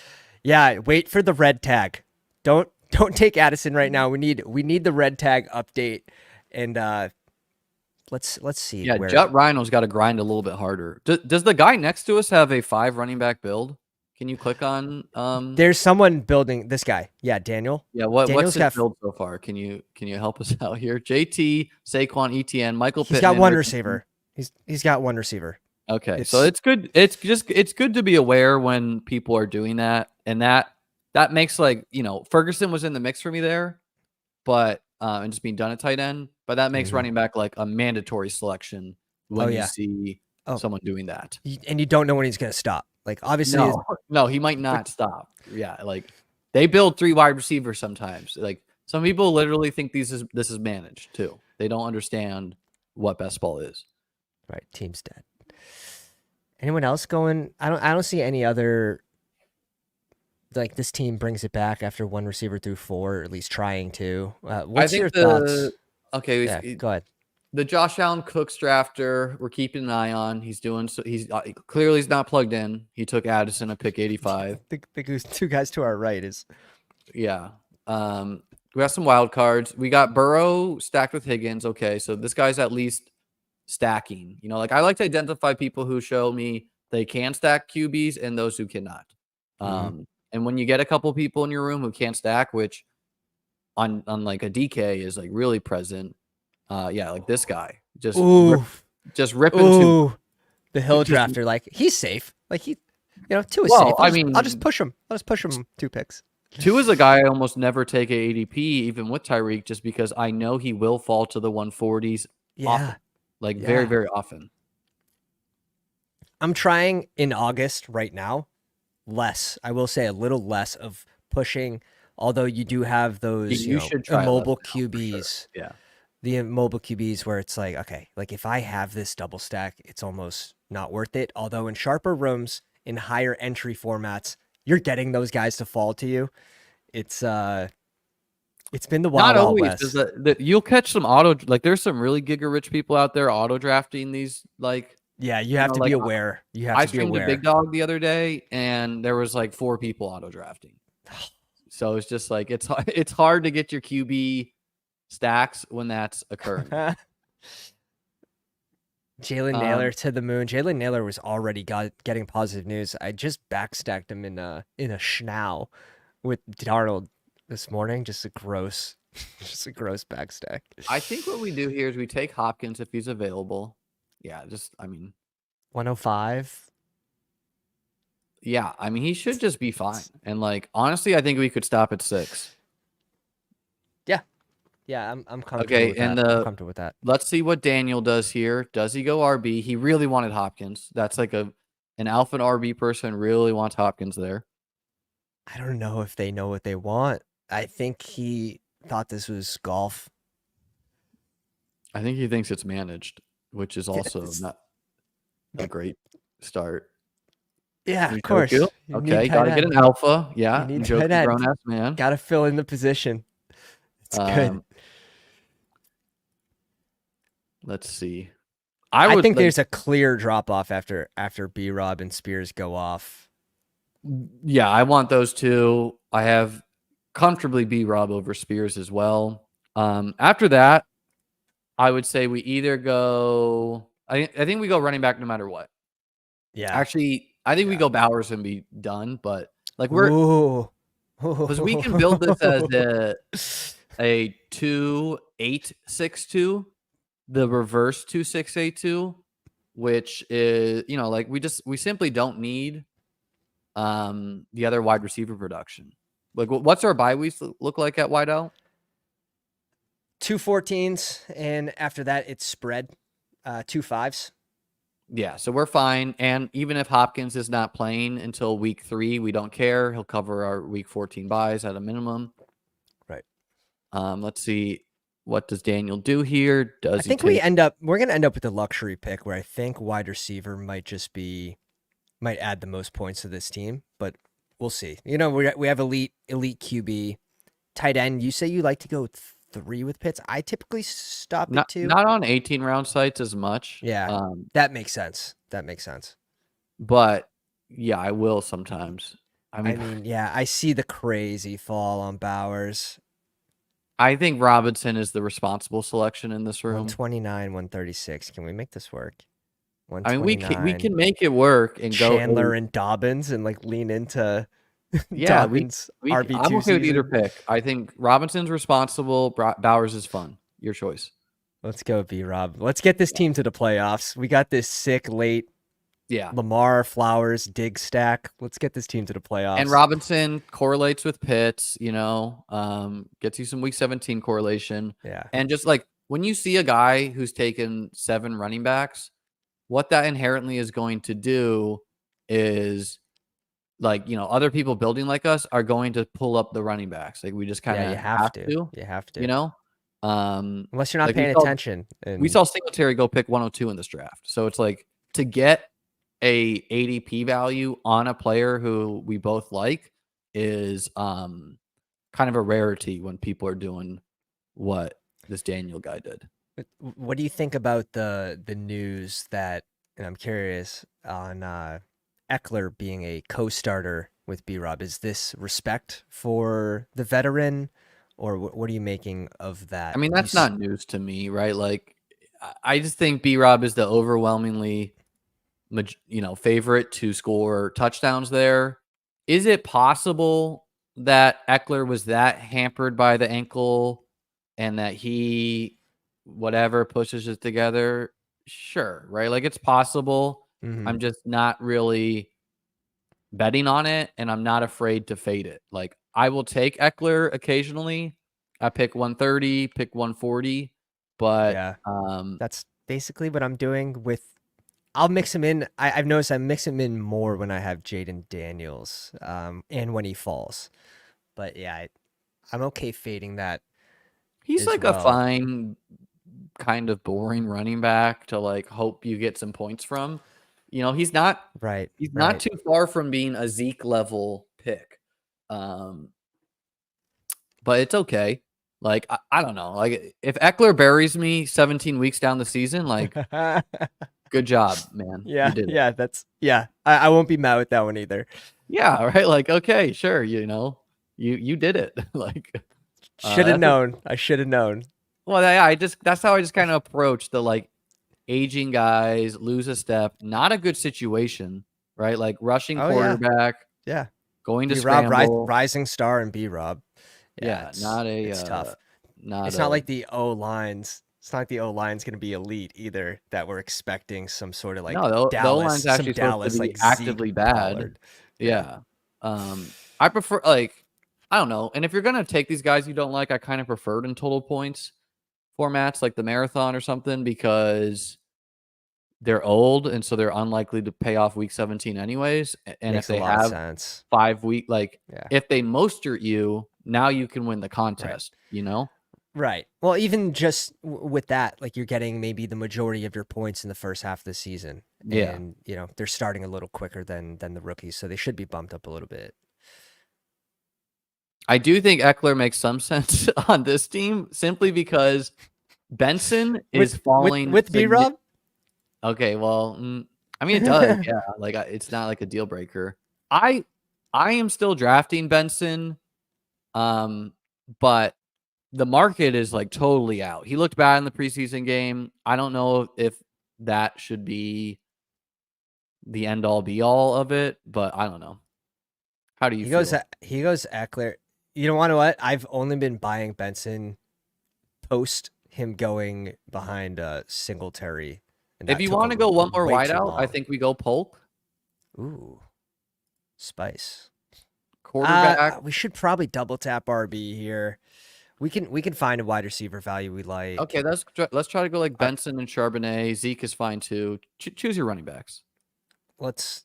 Yeah, wait for the red tag. Don't take Addison right now. We need the red tag update, and let's see. Yeah, Jet Rhino's got to grind a little bit harder. Does the guy next to us have a 5 running back build? Can you click on? There's someone building this guy. Yeah, Daniel. Yeah, what's his build so far? Can you help us out here? JT, Saquon, ETN, Michael Pittman. He's got one receiver. He's got one receiver. Okay, so it's good. It's good to be aware when people are doing that, and that makes Ferguson was in the mix for me there, but and just being done at tight end, but that makes running back like a mandatory selection when you see someone doing that, and you don't know when he's going to stop. Like obviously, no, he might not stop. Yeah, they build 3 wide receivers sometimes. Like some people literally think this is managed too. They don't understand what best ball is. Right, team's dead. Anyone else going? I don't see any other. Like this team brings it back after 1 receiver through 4, or at least trying to. What's your thoughts? Okay, go ahead. The Josh Allen Cooks drafter, we're keeping an eye on. He's doing so. He's clearly not plugged in. He took Addison at pick 85. The 2 guys to our right is. Yeah. We got some wild cards. We got Burrow stacked with Higgins. Okay, so this guy's at least stacking. I like to identify people who show me they can stack QBs and those who cannot. And when you get a couple people in your room who can't stack, which on like a DK is like really present. Like this guy just ripping the hill drafter. Like he's safe. Like 2 is safe. I'll just push him. 2 picks. 2 is a guy I almost never take a ADP, even with Tyreek, just because I know he will fall to the 140s. Often. Very, very often. I'm trying in August right now. I will say a little less of pushing, although you do have those immobile QBs. Sure. Yeah. The immobile QBs where it's like, okay, like if I have this double stack, it's almost not worth it. Although in sharper rooms, in higher entry formats, you're getting those guys to fall to you. It's been the wild, not always. West. You'll catch some there's some really giga rich people out there auto drafting these Yeah, you have to be aware. I streamed a big dog the other day, and there was 4 people auto drafting. So it's just it's hard to get your QB stacks when that's occurring. Jalen Naylor to the moon. Jalen Naylor was already getting positive news. I just backstacked him in a schnow with Darnold this morning. Just a gross backstack. I think what we do here is we take Hopkins if he's available. Yeah, 105. Yeah, he should just be fine. And honestly, I think we could stop at 6. Yeah, I'm comfortable. Okay, with that. I'm comfortable with that. Let's see what Daniel does here. Does he go RB? He really wanted Hopkins. That's an alpha RB person really wants Hopkins there. I don't know if they know what they want. I think he thought this was golf. I think he thinks it's managed, which is also not a great start. Yeah, of course. You okay, gotta get an alpha. Yeah, you need Njoku, grown-ass man. Gotta fill in the position. It's good. Let's see. I think there's a clear drop-off after B-Rob and Spears go off. Yeah, I want those two. I have comfortably B-Rob over Spears as well. After that, I would say we either go... I think we go running back no matter what. Yeah. Actually, I think we go Bowers and be done, but like because we can build this as a 2-8-6-2, the reverse 2-6-8-2, which is, like we simply don't need the other wide receiver production. Like, what's our bye weeks look like at wideout? 2 14s, and after that it's spread 2 5s. Yeah, so we're fine. And even if Hopkins is not playing until week 3, we don't care. He'll cover our week 14 buys at a minimum. Right. Let's see. What does Daniel do here? I think we're going to end up with a luxury pick where I think wide receiver might add the most points to this team, but we'll see. We have elite QB. Tight end, you say you like to go 3 with Pitts. I typically stop at 2. Not on 18-round sites as much. Yeah, that makes sense. But yeah, I will sometimes. I mean, yeah, I see the crazy fall on Bowers. I think Robinson is the responsible selection in this room. 129, 136. Can we make this work? I mean, we can make it work and go Chandler and Dobbins and lean into Dobbins RB2 I'm okay with either pick. I think Robinson's responsible. Bowers is fun. Your choice. Let's go, B-Rob. Let's get this team to the playoffs. We got this sick late Lamar, Flowers, Diggs stack. Let's get this team to the playoffs. And Robinson correlates with Pitts, gets you some week 17 correlation. Yeah. And just when you see a guy who's taken 7 running backs, what that inherently is going to do is other people building like us are going to pull up the running backs. We just kind of have to. You have to. Unless you're not paying attention. We saw Singletary go pick 102 in this draft. So it's to get a ADP value on a player who we both like is kind of a rarity when people are doing what this Daniel guy did. What do you think about the news that, and I'm curious, on Eckler being a co-starter with B-Rob? Is this respect for the veteran, or what are you making of that? I mean, that's not news to me, right? I just think B-Rob is the overwhelmingly favorite to score touchdowns there. Is it possible that Eckler was that hampered by the ankle and that he pushes it together? Sure, right? It's possible. Mm-hmm. I'm just not really betting on it, and I'm not afraid to fade it. I will take Eckler occasionally. I pick 130, pick 140, but that's basically what I'm doing with. I'll mix him in. I've noticed I mix him in more when I have Jaden Daniels, and when he falls. But yeah, I'm okay fading that. He's a fine, kind of boring running back to hope you get some points from. He's not right. He's not too far from being a Zeke level pick. But it's okay. I don't know. If Eckler buries me 17 weeks down the season, good job, man. Yeah, you did it. That's I won't be mad with that one either. Yeah, right. Okay, sure. You did it. Should have known. I should have known. Well, that's how I just kind of approach the aging guys, lose a step, not a good situation, right? Rushing quarterback. Yeah. Going to B-Rob, scramble. rising star and B-Rob. Yeah, it's tough. It's not like the O-lines. It's not like the O-line's going to be elite either, that we're expecting some sort of no, the O-line's actually Dallas, supposed to be actively Zeke bad. Pollard. Yeah. I prefer I don't know. And if you're going to take these guys you don't like, I kind of preferred in total points formats like the marathon or something, because they're old, and so they're unlikely to pay off week 17 anyways. And Makes if they a lot of have sense. 5 week, like if they Mostert you, now you can win the contest, Right. Well, even just with that, like you're getting maybe the majority of your points in the first half of the season. Yeah. And, they're starting a little quicker than the rookies, so they should be bumped up a little bit. I do think Eckler makes some sense on this team simply because Benson is falling with B-Rob. Okay, well, I mean it does, yeah. Like it's not like a deal breaker. I am still drafting Benson, but the market is like totally out. He looked bad in the preseason game. I don't know if that should be the end all be all of it, but I don't know. How do you feel? He goes Eckler. You know what? I've only been buying Benson post him going behind Singletary. If you want to go one more wideout, I think we go Polk. Ooh, spice. Quarterback. We should probably double tap RB here. We can find a wide receiver value we like. Okay, let's try to go like Benson and Charbonnet. Zeke is fine too. Choose your running backs. Let's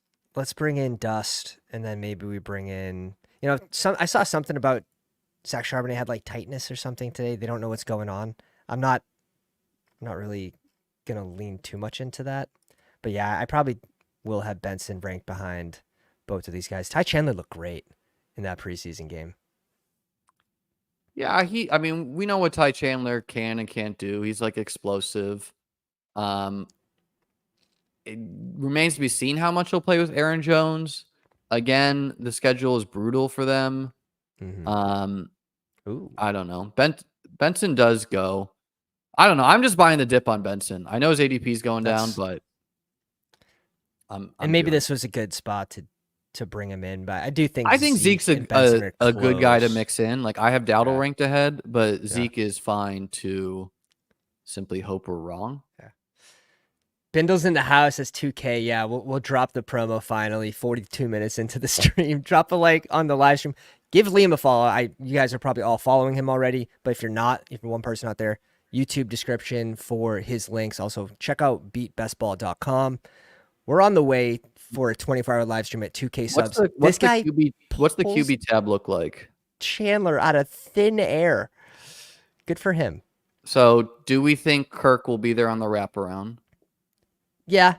bring in Dust, and then maybe we bring in. I saw something about Zach Charbonnet had like tightness or something today. They don't know what's going on. I'm not really gonna lean too much into that, but yeah, I probably will have Benson ranked behind both of these guys. Ty Chandler looked great in that preseason game. Yeah, I mean, we know what Ty Chandler can and can't do. He's like explosive. It remains to be seen how much he'll play with Aaron Jones. Again, the schedule is brutal for them. Ooh. I don't know. Benson does go. I don't know. I'm just buying the dip on Benson. I know his ADP is going down, but and maybe this was a good spot to bring him in. But I do think Zeke's a good guy to mix in. Like I have Dowdle ranked ahead, but Zeke is fine to simply hope we're wrong. Yeah. Bindle's in the house as 2K. Yeah, we'll drop the promo finally. 42 minutes into the stream. Drop a like on the live stream. Give Liam a follow. You guys are probably all following him already, but if you're not, if you're one person out there, YouTube description for his links. Also, check out beatbestball.com. We're on the way for a 24-hour live stream at 2K subs. What's the QB tab look like? Chandler out of thin air. Good for him. So, do we think Kirk will be there on the wraparound? Yeah,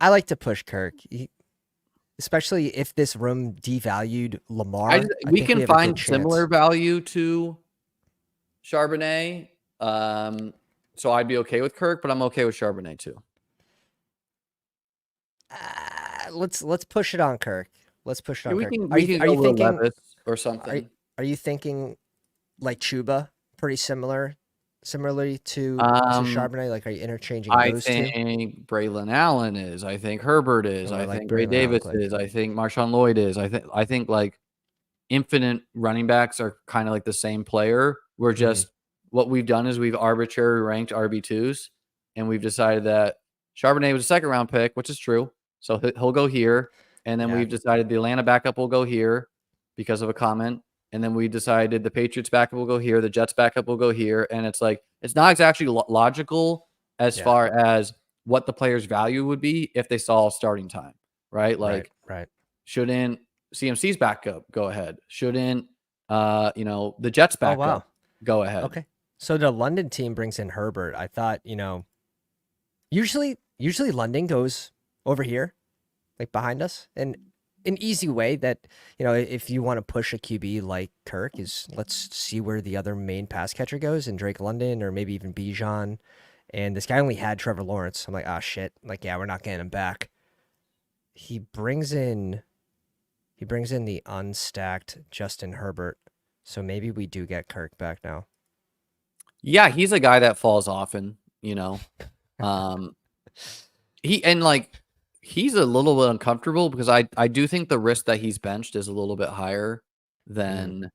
I like to push Kirk, especially if this room devalued Lamar. We can find similar value to Charbonnet. So I'd be okay with Kirk, but I'm okay with Charbonnet too. Let's push it on Kirk. Let's push it on Kirk. Are you thinking Levis or something? Are you thinking like Chuba, pretty similarly to Charbonnet? Like, are you interchanging those two? I think Braylon Allen is. I think Herbert is. I think Ray Davis is. I think Marshawn Lloyd is. I think like infinite running backs are kind of like the same player. We're just what we've done is we've arbitrarily ranked RB2s, and we've decided that Charbonnet was a second round pick, which is true. So he'll go here. And then we've decided the Atlanta backup will go here because of a comment. And then we decided the Patriots backup will go here. The Jets backup will go here. And it's like, it's not exactly logical as far as what the player's value would be if they saw starting time, right? Like, shouldn't CMC's backup go ahead? Shouldn't, the Jets backup go ahead? Okay. So the London team brings in Herbert. I thought, usually London goes over here, like behind us. And an easy way that, if you want to push a QB like Kirk is let's see where the other main pass catcher goes and Drake London or maybe even Bijan. And this guy only had Trevor Lawrence. I'm like, oh shit. Like, yeah, we're not getting him back. He brings in the unstacked Justin Herbert. So maybe we do get Kirk back now. Yeah, he's a guy that falls often, He's a little bit uncomfortable because I do think the risk that he's benched is a little bit higher than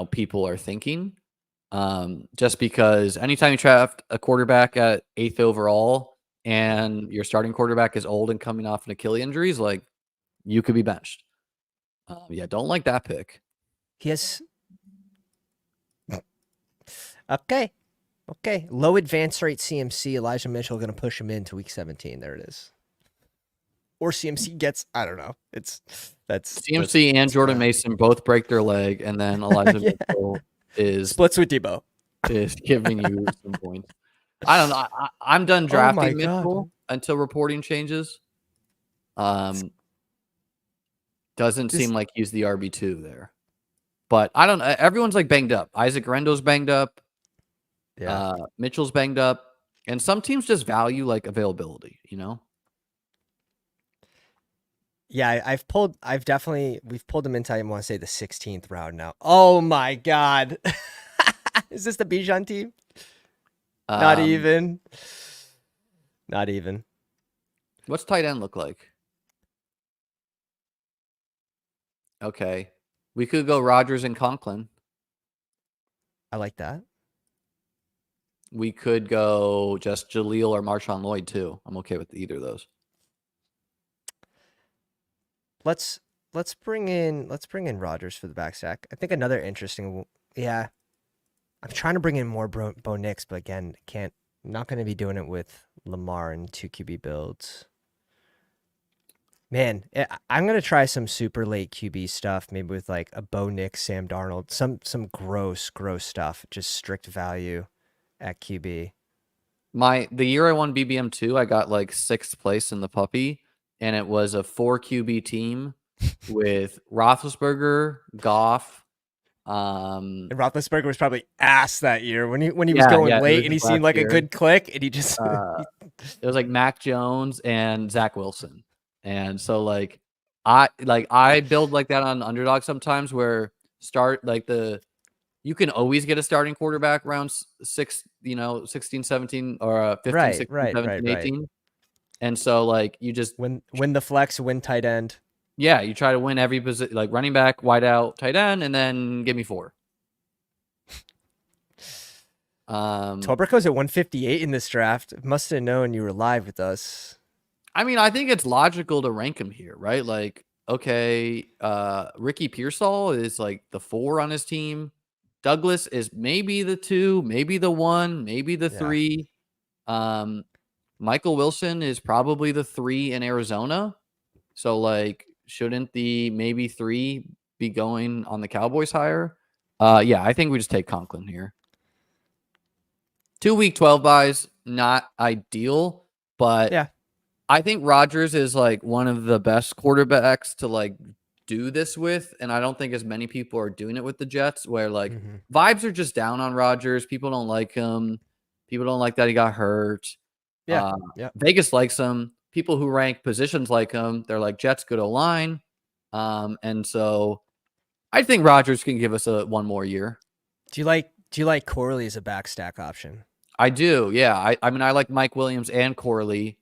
people are thinking. Just because anytime you draft a quarterback at 8th overall and your starting quarterback is old and coming off an Achilles injuries, like you could be benched. Don't like that pick. Yes. Okay. Okay, low advance rate CMC. Elijah Mitchell going to push him into week 17. There it is. Or CMC gets, I don't know. That's and Jordan Mason both break their leg, and then Elijah Mitchell splits with Debo. Is giving you some points. I don't know. I'm done drafting Mitchell until reporting changes. Doesn't seem like he's the RB2 there. But I don't know. Everyone's like banged up. Isaac Rendo's banged up. Yeah. Mitchell's banged up. And some teams just value like availability, you know? Yeah, we've pulled them into, I want to say, the 16th round now. Oh my God. Is this the Bijan team? Not even. Not even. What's tight end look like? Okay. We could go Rodgers and Conklin. I like that. We could go just Jaleel or Marshawn Lloyd too. I'm okay with either of those. Let's bring in Rodgers for the back stack. I think another interesting. Yeah, I'm trying to bring in more Bo Nix, but again, I'm not going to be doing it with Lamar and 2 QB builds. Man, I'm going to try some super late QB stuff, maybe with like a Bo Nix, Sam Darnold, some gross stuff, just strict value at QB. The year I won BBM2, I got like 6th place in the puppy, and it was a 4 QB team with Roethlisberger, Goff. And Roethlisberger was probably ass that year when he was going late, and he seemed like a good click, and he just it was like Mac Jones and Zach Wilson. And so like I build like that on Underdog sometimes, where you can always get a starting quarterback around 16, 17 or 15, 16, 17, 18. And so like you just win the flex, win tight end. Yeah, you try to win every position, like running back, wide out, tight end, and then give me 4. Tobrico's at 158 in this draft. Must have known you were live with us. I mean, I think it's logical to rank him here, right? Like, okay, Ricky Pearsall is like the 4 on his team. Douglas is maybe the 2, maybe the 1, maybe the 3. Michael Wilson is probably the 3 in Arizona. So, like, shouldn't the maybe 3 be going on the Cowboys hire? Yeah, I think we just take Conklin here. 2 week 12 buys, not ideal, but yeah. I think Rodgers is like one of the best quarterbacks to like do this with, and I don't think as many people are doing it with the Jets, where like vibes are just down on Rodgers. People don't like him. People don't like that he got hurt. Yeah. Vegas likes him. People who rank positions like him, they're like Jets good O-line. And so I think Rodgers can give us one more year. Do you like Corley as a back stack option? I do. Yeah. I mean, I like Mike Williams and Corley.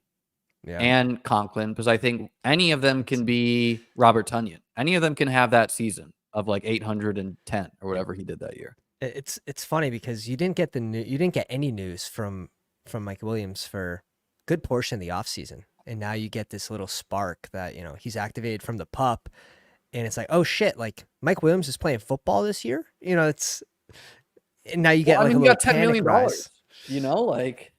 And Conklin, because I think any of them can be Robert Tonyan. Any of them can have that season of like 810 or whatever he did that year. It's funny because you didn't get any news from Mike Williams for a good portion of the offseason. And now you get this little spark that, he's activated from the pup, and it's like, oh shit, like Mike Williams is playing football this year. And now you get a little $10 million rise. Like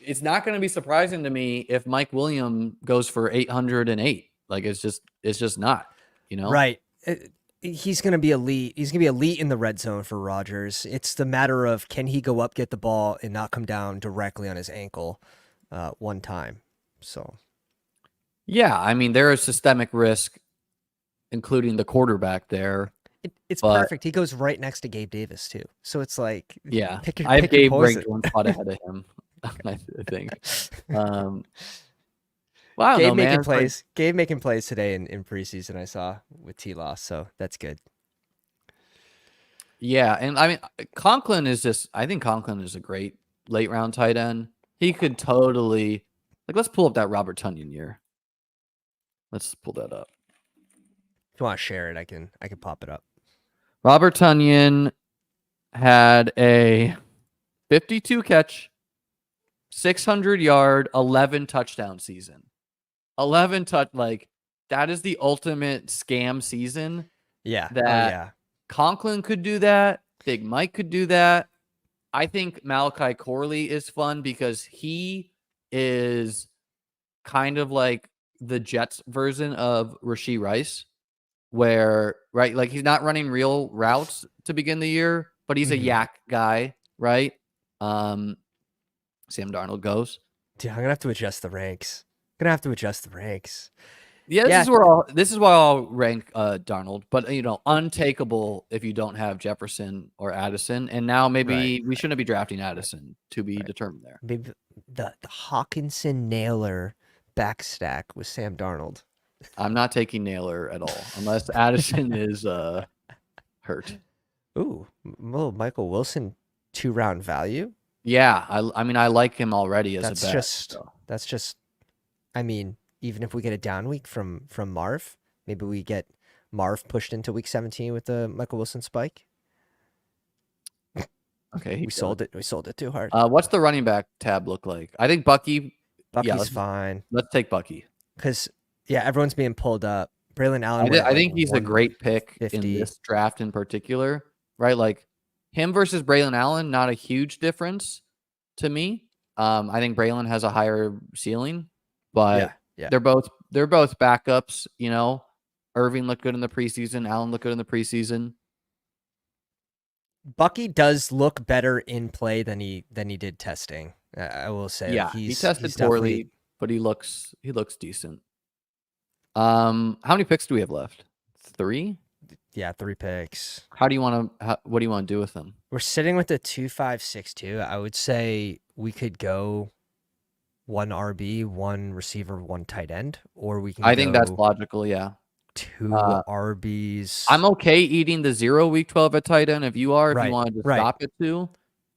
it's not going to be surprising to me if Mike Williams goes for 808. Like it's just not, Right. He's going to be elite. He's going to be elite in the red zone for Rodgers. It's the matter of, can he go up, get the ball, and not come down directly on his ankle one time. So, yeah, I mean, there is systemic risk, including the quarterback there. It's perfect. He goes right next to Gabe Davis too. So it's like, yeah, I have Gabe ranked one spot ahead of him. I think. Well, I don't know, man. Gabe making plays today in preseason, I saw with T-Law, so that's good. Yeah, and I mean, I think Conklin is a great late round tight end. He could totally, like, let's pull up that Robert Tonyan year. Let's pull that up. If you want to share it, I can pop it up. Robert Tonyan had a 52 catch, 600 yard, 11 touchdown season. 11 touch, like that is the ultimate scam season. Yeah. That Conklin could do that. Big Mike could do that. I think Malachi Corley is fun because he is kind of like the Jets version of Rashee Rice, where, right, like he's not running real routes to begin the year, but he's a yak guy, right? Sam Darnold goes. Dude, I'm gonna have to adjust the ranks. Yeah, this is why I'll rank Darnold, but untakeable if you don't have Jefferson or Addison. And now maybe we shouldn't be drafting Addison to be determined there. Maybe the Hawkinson Naylor backstack with Sam Darnold. I'm not taking Naylor at all unless Addison is hurt. Ooh, little Michael Wilson 2-round value. Yeah, I mean I like him already as a bet. That's just. I mean, even if we get a down week from Marv, maybe we get Marv pushed into week 17 with the Michael Wilson spike. Okay, we sold it too hard. What's the running back tab look like? I think Bucky's fine. Let's take Bucky because everyone's being pulled up. Braylon Allen. I think he's a great pick in this draft in particular, right? Like him versus Braylon Allen, not a huge difference to me. I think Braylon has a higher ceiling, but they're both backups. Irving looked good in the preseason. Allen looked good in the preseason. Bucky does look better in play than he did testing. I will say. Yeah, he tested poorly, but he looks decent. How many picks do we have left? 3? Yeah, 3 picks. What do you want to do with them? We're sitting with a 2-5-6-2. I would say we could go 1 RB, 1 receiver, 1 tight end, or we can. I think that's logical. Yeah. 2 RBs. I'm okay eating the 0 week 12 at tight end if you are. If you wanted to stop at 2,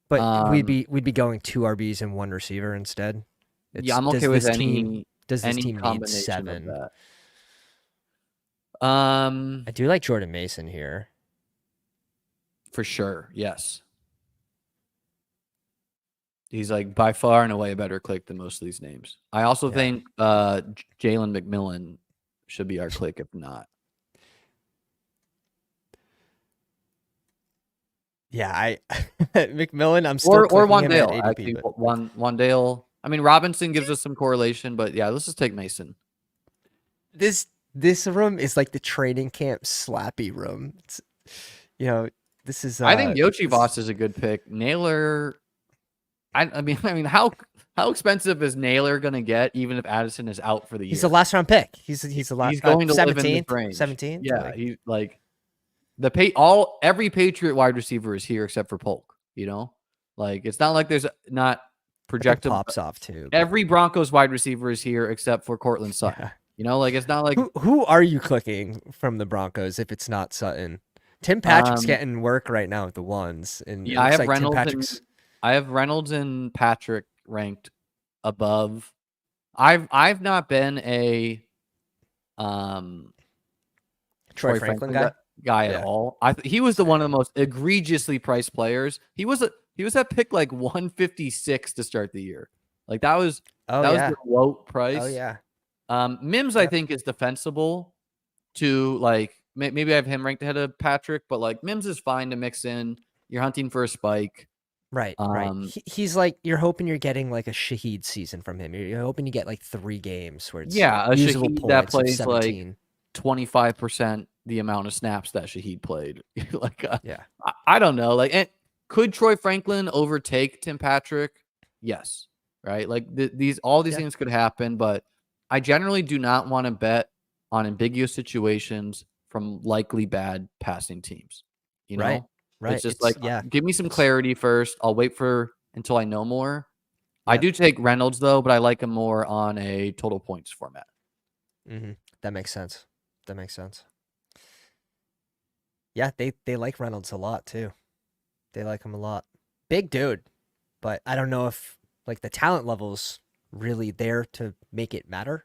but we'd be going 2 RBs and 1 receiver instead. I'm okay with any. Does this team need 7? I do like Jordan Mason here. For sure, yes. He's like by far and away a better click than most of these names. I also think Jalen McMillan should be our click if not. Yeah, McMillan. I'm still or Wandale. Actually, Wandale. I mean, Robinson gives us some correlation, but yeah, let's just take Mason. This room is like the training camp slappy room. It's, this is. I think Yoshi Voss is a good pick. Naylor. I mean, how expensive is Naylor gonna get even if Addison is out for the year? He's a last round pick. He's going to 17th. 17. Yeah, he's like every Patriot wide receiver is here except for Polk. Like it's not like there's not projected pops off too. Every Broncos wide receiver is here except for Cortland Sutton. Like it's not like who are you clicking from the Broncos if it's not Sutton? Tim Patrick's getting work right now with the ones, and I have Reynolds. I have Reynolds and Patrick ranked above. I've not been a Troy Franklin guy at all. He was one of the most egregiously priced players. He was at pick like 156 to start the year. Like that was the low price. Oh yeah. Mims I think is defensible to like maybe I have him ranked ahead of Patrick, but like Mims is fine to mix in. You're hunting for a spike. Right. He's like, you're hoping you're getting like a Shaheed season from him. You're hoping you get like 3 games where it's a Shaheed that plays 17. like 25% the amount of snaps that Shaheed played. I don't know. Like, could Troy Franklin overtake Tim Patrick? Yes. Right. Like all these things could happen, but I generally do not want to bet on ambiguous situations from likely bad passing teams. Right. It's just give me some clarity first. I'll wait until I know more. Yeah. I do take Reynolds though, but I like him more on a total points format. Mm-hmm. That makes sense. Yeah, they like Reynolds a lot too. They like him a lot. Big dude, but I don't know if like the talent level's really there to make it matter.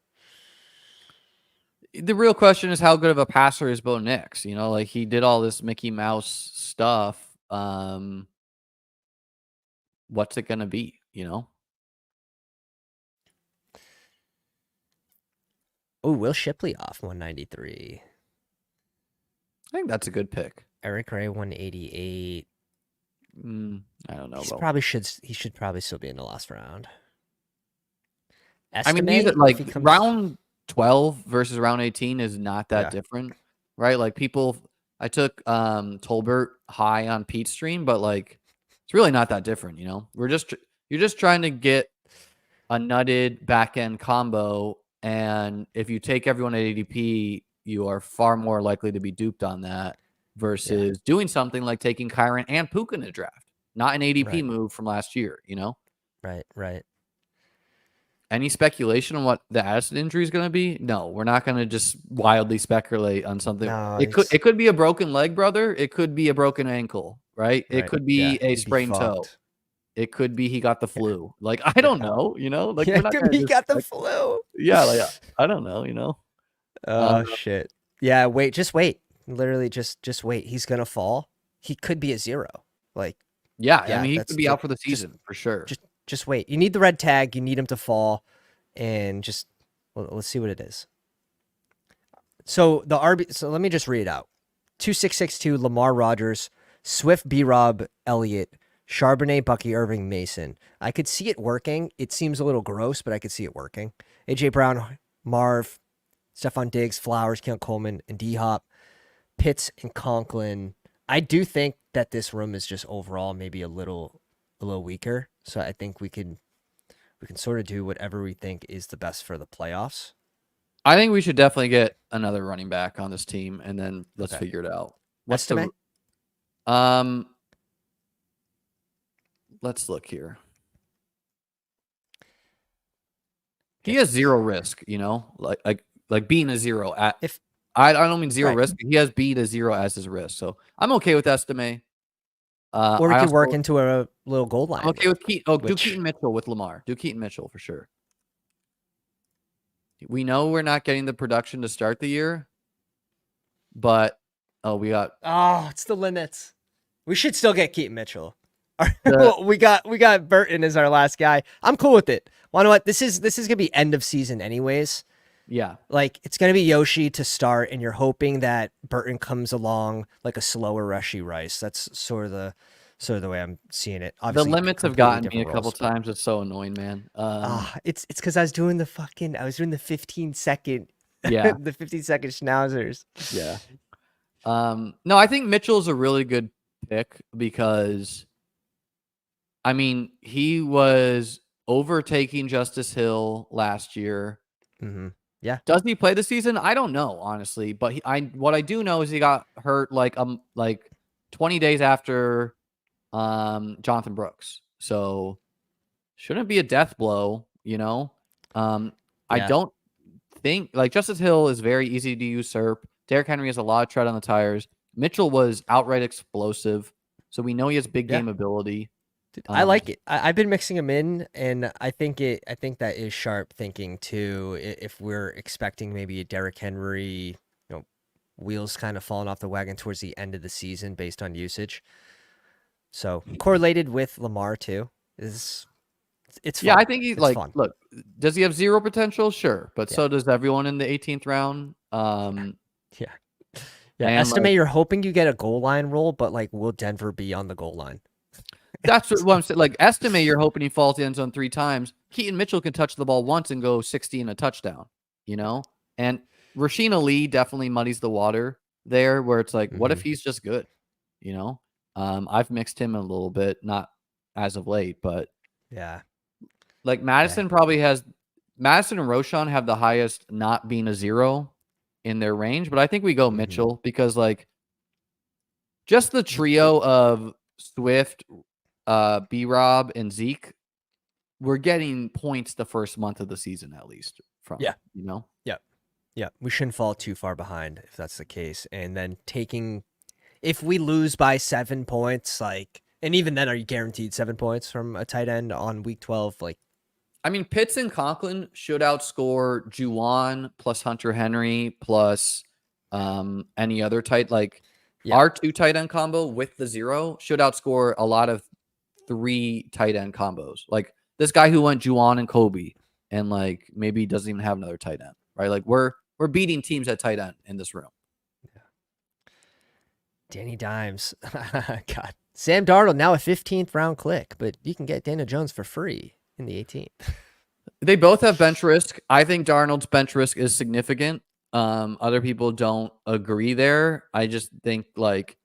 The real question is how good of a passer is Bo Nix? Like he did all this Mickey Mouse stuff. What's it gonna be? Oh, Will Shipley off 193. I think that's a good pick. Eric Ray 188. I don't know. He should probably still be in the last round. I mean, these are like round 12 versus round 18 is not that different, right? Like I took Tolbert high on Pete's stream, but like it's really not that different, you know. You're just trying to get a nutted back end combo, and if you take everyone at ADP, you are far more likely to be duped on that versus doing something like taking Kyron and Puka in a draft, not an ADP move from last year, you know. Right. Any speculation on what the Addison injury is going to be? No, we're not going to just wildly speculate on something. No, it could be a broken leg, brother. It could be a broken ankle, right? It could be a sprained toe. It could be he got the flu. Like, I don't know, you know? Like, it could be he got the flu. Yeah, like, I don't know, you know? Oh, shit. Yeah, just wait. Literally, just wait. He's going to fall. He could be a 0. Like, yeah, I mean, he could be out for the season, for sure. Just wait. You need the red tag. You need him to fall. And let's see what it is. So, so let me just read it out. 2662, Lamar Rodgers, Swift, B-Rob, Elliott, Charbonnet, Bucky, Irving, Mason. I could see it working. It seems a little gross, but I could see it working. A.J. Brown, Marv, Stephon Diggs, Flowers, Keon Coleman, and D-Hop, Pitts, and Conklin. I do think that this room is just overall maybe a little weaker. So I think we can sort of do whatever we think is the best for the playoffs. I think we should definitely get another running back on this team, and then let's figure it out. Let's look here. He has 0 risk, you know, like being a 0 at. If I don't mean 0 risk, he has being a 0 as his risk, so I'm okay with Estime. Or we could work into a little goal line. I'm okay with Keaton. Do Keaton Mitchell with Lamar. Do Keaton Mitchell for sure. We know we're not getting the production to start the year, but it's the limits. We should still get Keaton Mitchell. We got Burton as our last guy. I'm cool with it. Well, you know what? This is gonna be end of season anyways. Yeah. Like, it's gonna be Yoshi to start, and you're hoping that Burton comes along like a slower Rushy Rice. That's sort of the way I'm seeing it. Obviously, the limits have gotten me a couple times. It's so annoing, man. It's because I was doing the 15-second the 15-second schnauzers. Yeah. No, I think Mitchell's a really good pick because, I mean, he was overtaking Justice Hill last year. Mm-hmm. Yeah. Does he play the season? I don't know, honestly. But what I do know is he got hurt like 20 days after Jonathan Brooks. So shouldn't be a death blow, you know? I don't think like Justice Hill is very easy to usurp. Derrick Henry has a lot of tread on the tires. Mitchell was outright explosive. So we know he has big game ability. I like it. I've been mixing them in, and I think that is sharp thinking too. If we're expecting maybe a Derrick Henry, wheels kind of falling off the wagon towards the end of the season based on usage. So correlated with Lamar too it's fun. Yeah, I think he's fun. Look, does he have 0 potential? Sure, but so does everyone in the 18th round. Yeah. Estimate you're hoping you get a goal line roll, but will Denver be on the goal line? That's what I'm saying. Like, estimate you're hoping he falls the end zone 3 times. Keaton Mitchell can touch the ball once and go 60 and a touchdown, you know? And Rasheen Ali definitely muddies the water there where it's like, what if he's just good? You know? I've mixed him a little bit, not as of late, but yeah. Like Madison and Roshan have the highest not being a 0 in their range, but I think we go Mitchell because just the trio of Swift, B-Rob, and Zeke, we're getting points the first month of the season at least from, you know? Yeah. We shouldn't fall too far behind if that's the case. And then if we lose by 7 points, and even then, are you guaranteed 7 points from a tight end on week 12? I mean, Pitts and Conklin should outscore Juwan plus Hunter Henry plus any other tight, our 2 tight end combo with the 0 should outscore a lot of 3 tight end combos. Like this guy who went Juwan and Kobe and maybe doesn't even have another tight end, right? Like we're beating teams at tight end in this room. Danny Dimes. God. Sam Darnold, now a 15th round click, but you can get Daniel Jones for free in the 18th. They both have bench risk. I think Darnold's bench risk is significant. Other people don't agree there. I just think like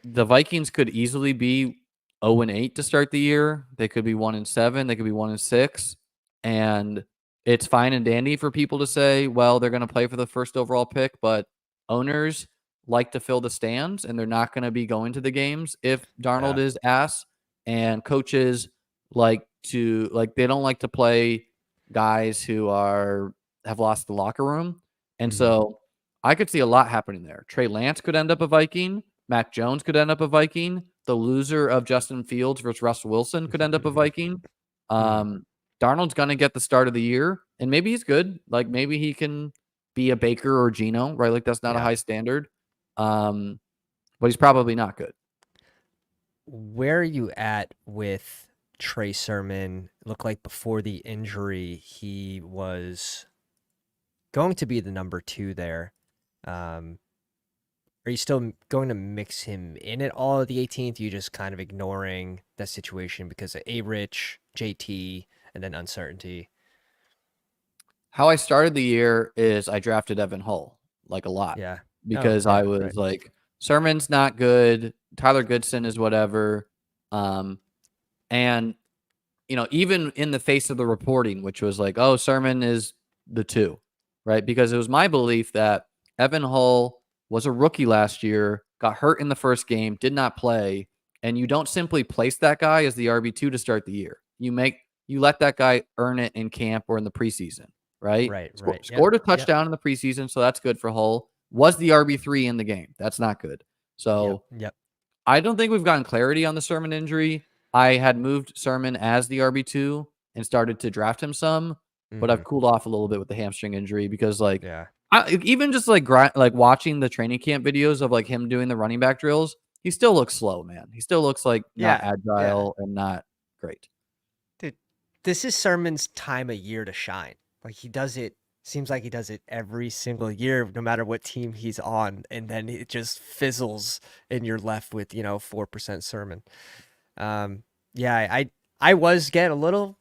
the Vikings could easily be 0-8 to start the year. They could be 1-7. They could be 1-6. And it's fine and dandy for people to say, well, they're going to play for the first overall pick, but owners like to fill the stands and they're not going to be going to the games if Darnold is ass. And coaches they don't like to play guys who have lost the locker room. And so I could see a lot happening there. Trey Lance could end up a Viking. Mac Jones could end up a Viking. The loser of Justin Fields versus Russell Wilson could end up a Viking. Darnold's going to get the start of the year, and maybe he's good. Like, maybe he can be a Baker or Geno, right? Like, that's not a high standard. But he's probably not good. Where are you at with Trey Sermon? Looked like before the injury, he was going to be the number 2 there. Are you still going to mix him in at all at the 18th? You just kind of ignoring that situation because of A-Rich, JT, and then uncertainty? How I started the year is I drafted Evan Hull, like a lot. Yeah. Because I was like, Sermon's not good. Tyler Goodson is whatever. And, even in the face of the reporting, which was like, oh, Sermon is the 2, right? Because it was my belief that Evan Hull was a rookie last year, got hurt in the first game, did not play, and you don't simply place that guy as the RB2 to start the year. You let that guy earn it in camp or in the preseason, right? Right. Scored a touchdown in the preseason, so that's good for Hull. Was the RB3 in the game. That's not good. So I don't think we've gotten clarity on the Sermon injury. I had moved Sermon as the RB2 and started to draft him some, but I've cooled off a little bit with the hamstring injury because even just like watching the training camp videos of like him doing the running back drills, he still looks slow, man. He still looks like not agile and not great. Dude, this is Sermon's time of year to shine. Like seems like he does it every single year, no matter what team he's on. And then it just fizzles and you're left with, 4% Sermon. I was getting a little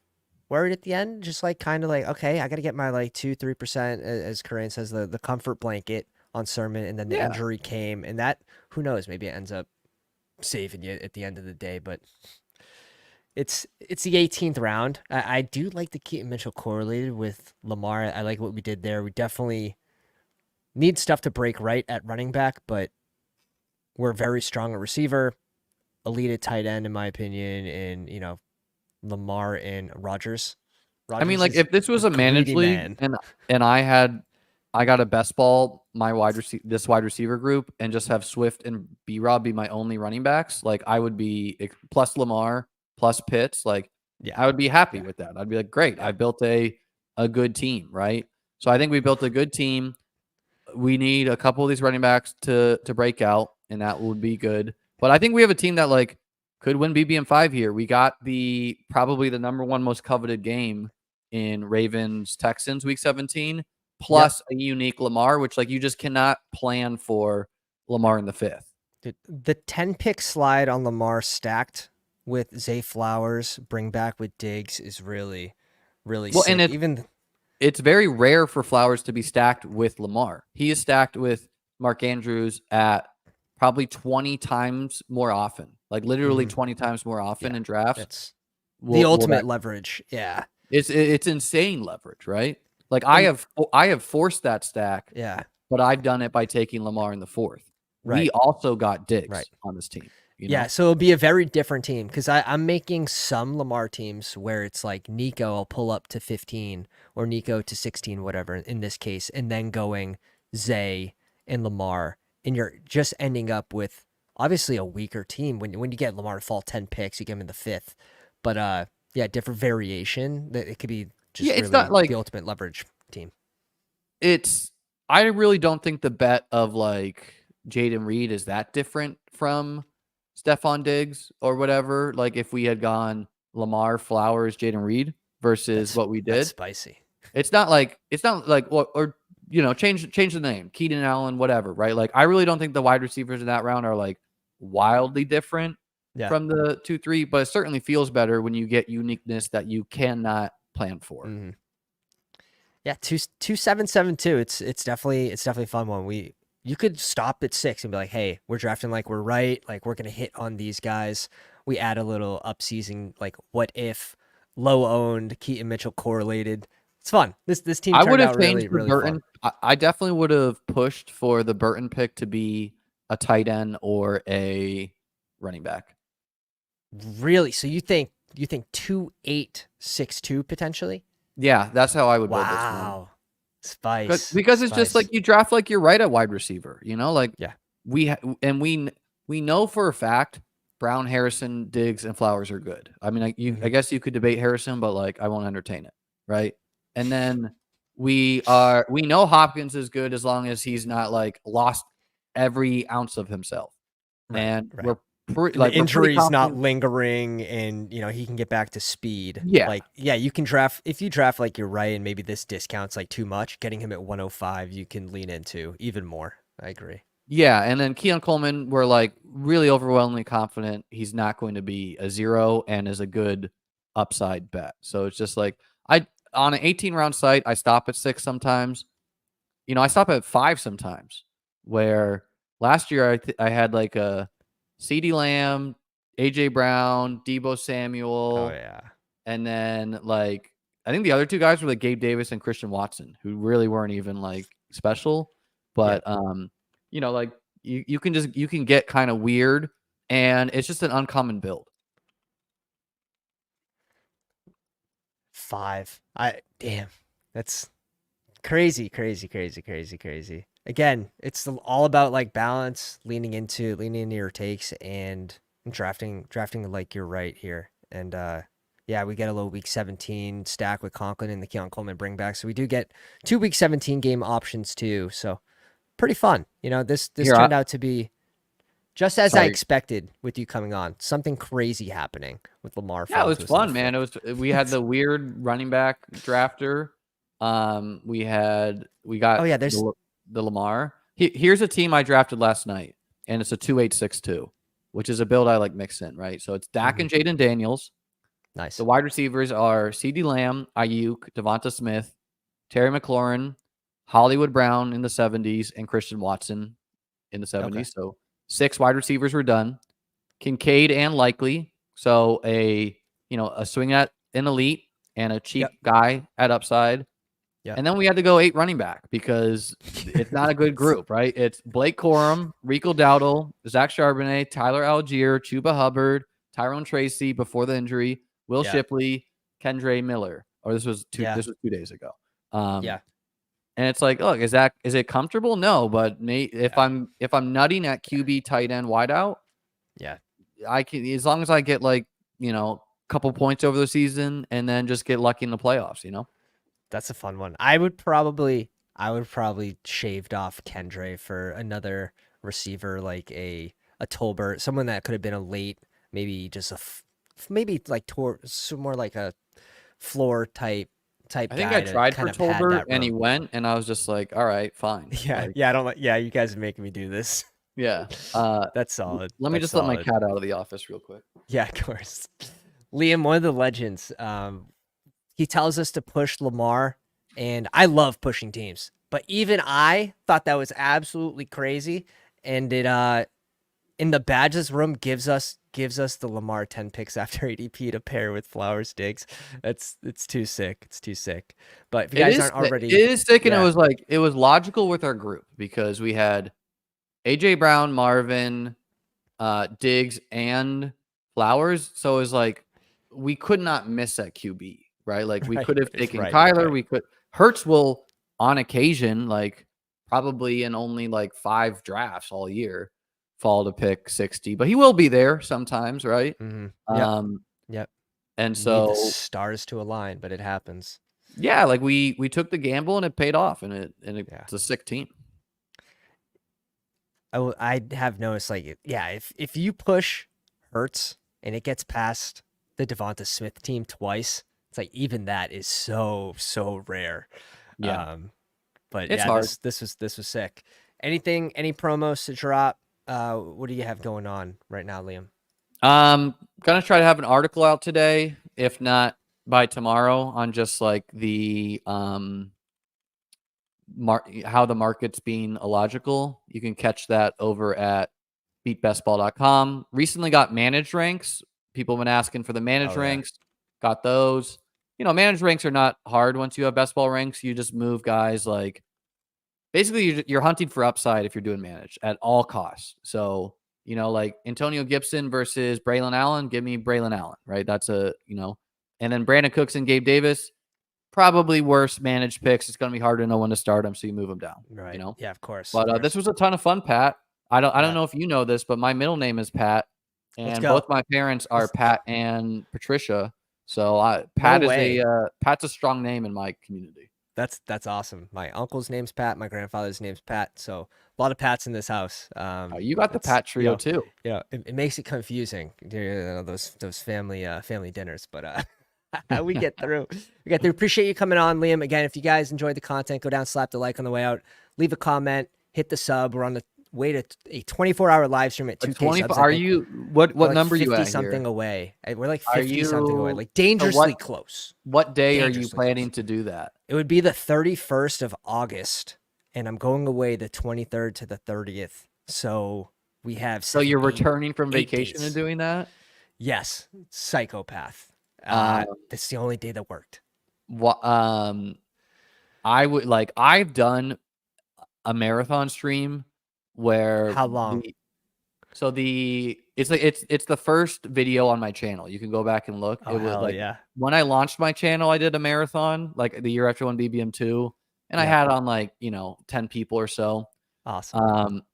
worried at the end, just like kind of like, okay, I got to get my 2-3%, as Corinne says, the comfort blanket on Sermon. And then the injury came, and that, who knows, maybe it ends up saving you at the end of the day. But it's the 18th round. I do like the Keaton Mitchell correlated with Lamar. I like what we did there. We definitely need stuff to break right at running back, but we're very strong at receiver, elite at tight end, in my opinion, and, Lamar and Rodgers. I mean, like, if this was a managed league and I got a best ball, this wide receiver group, and just have Swift and B-Rob be my only running backs, like, I would be plus Lamar plus Pitts, like, I would be happy with that. I'd be like, great, I built a good team, right? So I think we built a good team. We need a couple of these running backs to break out, and that would be good. But I think we have a team that could win BBM5 here. We got probably the number 1 most coveted game in Ravens Texans week 17, plus a unique Lamar, which you just cannot plan for Lamar in the 5th. The 10-pick slide on Lamar stacked with Zay Flowers, bring back with Diggs is really, really sick. And it's very rare for Flowers to be stacked with Lamar. He is stacked with Mark Andrews at probably 20 times more often, literally 20 times more often in drafts. It's the ultimate leverage. Yeah. It's insane leverage, right? I have forced that stack. Yeah. But I've done it by taking Lamar in the 4th. Right. We also got Diggs on this team. Yeah, so it'll be a very different team because I'm making some Lamar teams where it's like Nico will pull up to 15 or Nico to 16, whatever in this case, and then going Zay and Lamar, and you're just ending up with obviously a weaker team when you get Lamar to fall 10 picks, you get him in the 5th, but different variation that it could be just it's really not the ultimate leverage team. I really don't think the bet of Jaden Reed is that different from Stephon Diggs or whatever. If we had gone Lamar, Flowers, Jaden Reed versus what we did, that's spicy. It's not like or change the name, Keaton Allen, whatever, right? Like, I really don't think the wide receivers in that round are like wildly different from the 2-3, but it certainly feels better when you get uniqueness that you cannot plan for. Mm-hmm. Yeah, 2-7-7-2. It's definitely a fun one. You could stop at 6 and be like, hey, we're drafting like we're right, like we're gonna hit on these guys. We add a little upseason, like what if low owned Keaton Mitchell correlated. It's fun. This team turned out really, really fun. I definitely would have pushed for the Burton pick to be a tight end or a running back. Really? So you think 2-8-6-2 potentially? Yeah, that's how I would build this one. Wow. Spice. Because it's just like you draft like you're right at wide receiver, like we know for a fact Brown, Harrison, Diggs, and Flowers are good. I mean, I guess you could debate Harrison, but like I won't entertain it, right? And then we know Hopkins is good as long as he's not like lost every ounce of himself, and we're like the injury's not lingering, and he can get back to speed. You can draft if you draft like you're right, and maybe this discount's like too much. Getting him at 105, you can lean into even more. I agree. Yeah, and then Keon Coleman, we're like really overwhelmingly confident he's not going to be a 0 and is a good upside bet. So it's just like on an 18-round site, I stop at 6 sometimes. I stop at 5 sometimes. Where last year I had like a CeeDee Lamb, AJ Brown, Deebo Samuel. Oh yeah. And then like I think the other two guys were like Gabe Davis and Christian Watson, who really weren't even like special. But like you can get kind of weird, and it's just an uncommon build. 5. That's crazy. Again, it's all about like balance, leaning into your takes and drafting like you're right here. And we get a little week 17 stack with Conklin and the Keon Coleman bring back. So we do get 2 week 17 game options too. So pretty fun. This turned out to be just as I expected with you coming on. Something crazy happening with Lamar. Yeah, it was fun, man. We had the weird running back drafter. We got the Lamar. Here's a team I drafted last night, and it's a 2-8-6-2, which is a build I like mix in, right? So it's Dak and Jaden Daniels. Nice. The wide receivers are CeeDee Lamb, Ayuk, Devonta Smith, Terry McLaurin, Hollywood Brown in the 70s, and Christian Watson in the 70s. Okay. So 6 wide receivers were done. Kincaid and Likely. So a swing at an elite and a cheap guy at upside. Yeah. And then we had to go 8 running back because it's not a good group, right? It's Blake Corum, Rico Dowdle, Zach Charbonnet, Tyler Algier, Chuba Hubbard, Tyrone Tracy before the injury, Will Shipley, Kendre Miller. Or this was 2 days ago. And it's like, look, is it comfortable? No, but if I'm nutting at QB, tight end, wideout, I can, as long as I get like couple points over the season and then just get lucky in the playoffs. That's a fun one. I would probably shaved off Kendre for another receiver like a Tolbert, someone that could have been a late, maybe just maybe like more like a floor type. I think I tried for Tolbert and he went, and I was just like, all right, fine. You guys are making me do this. Yeah. That's solid. Let me let my cat out of the office real quick. Yeah, of course. Liam, one of the legends, he tells us to push Lamar, and I love pushing teams, but even I thought that was absolutely crazy. And it in the badges room gives us the Lamar 10 picks after ADP to pair with Flowers Diggs. It's too sick. It's too sick. But if you guys aren't already, it is sick, and it was logical with our group because we had AJ Brown, Marvin, Diggs, and Flowers. So it was like we could not miss at QB, right? Like we could have taken Kyler. Right. We could. Hurts will on occasion, like probably in only like 5 drafts all year, fall to pick 60, but he will be there sometimes, right? Mm-hmm. Yep. And so the stars to align, but it happens. Yeah, like we took the gamble and it paid off, and it's a sick team. I have noticed, like, if you push Hurts and it gets past the Devonta Smith team twice, it's like even that is so rare. Yeah. But it's hard. This was sick. Any promos to drop? What do you have going on right now, Liam? Gonna try to have an article out today, if not by tomorrow, on just like the how the market's being illogical. You can catch that over at beatbestball.com. Recently got managed ranks. People have been asking for the managed ranks. Got those. Managed ranks are not hard once you have best ball ranks. You just move guys like basically you're hunting for upside if you're doing managed at all costs. So, like Antonio Gibson versus Braylon Allen, give me Braylon Allen, right? That's and then Brandon Cooks and Gabe Davis, probably worse managed picks. It's going to be hard to know when to start them, so you move them down. Right. Yeah, of course. But this was a ton of fun, Pat. I don't know if you know this, but my middle name is Pat, and both my parents are Pat and Patricia. So Pat's a strong name in my community. That's awesome. My uncle's name's Pat. My grandfather's name's Pat. So a lot of Pats in this house. You got the Pat trio too. It makes it confusing. Those family dinners, but we get through. Appreciate you coming on, Liam. Again, if you guys enjoyed the content, go down, slap the like on the way out, leave a comment, hit the sub. We're on the way to a 24-hour live stream at 2K subs. Are you what number like you at? 50 something away. We're like 50 something away, like dangerously close. What day are you planning to do that? It would be the 31st of August, and I'm going away the 23rd to the 30th. So we have. So you're returning from vacation and doing that? Yes, psychopath. That's the only day that worked. What? I would like. I've done a marathon stream. Where how long? It's the first video on my channel. You can go back and look. It was when I launched my channel, I did a marathon like the year after one BBM2, and I had on 10 people or so. Awesome.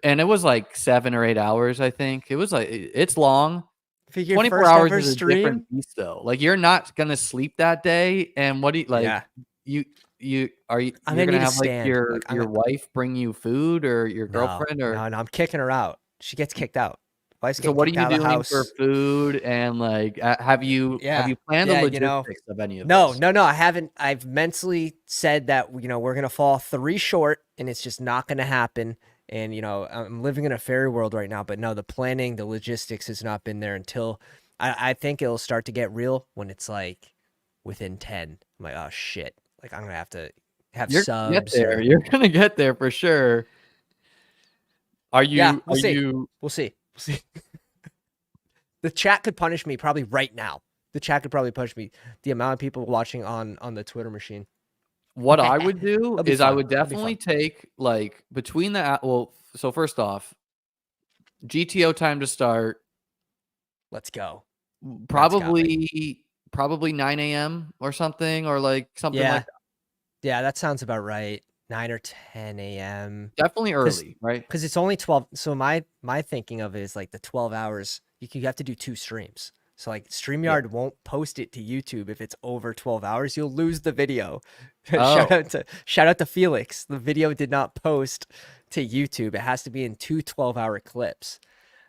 And it was like 7 or 8 hours. I think it was it's long. 24 hours is a different beast though. Like you're not gonna sleep that day. And what do you like? You're gonna have like your wife bring you food or your girlfriend or no, I'm kicking her out. She gets kicked out. So what are you doing for food and like have you planned the logistics of any of this? No, I haven't. I've mentally said that we're gonna fall 3 short and it's just not gonna happen. And I'm living in a fairy world right now, but no, the planning, the logistics has not been there until I think it'll start to get real when it's like within 10. I'm like, oh shit. Like I'm gonna have to have subs. Get there. You're gonna get there for sure. Are you? Yeah, we'll see. The chat could punish me probably right now. The chat could probably punish me. The amount of people watching on the Twitter machine. What I would do is I would definitely take like between the so first off, GTO time to start. Let's go. Probably 9 a.m. or something, or like something like that. Yeah, that sounds about right. 9 or 10 a.m. Definitely early, right? Because it's only 12. So my thinking of it is like the 12 hours. You have to do 2 streams. So like StreamYard won't post it to YouTube if it's over 12 hours. You'll lose the video. Shout out to Felix. The video did not post to YouTube. It has to be in 2 12-hour clips.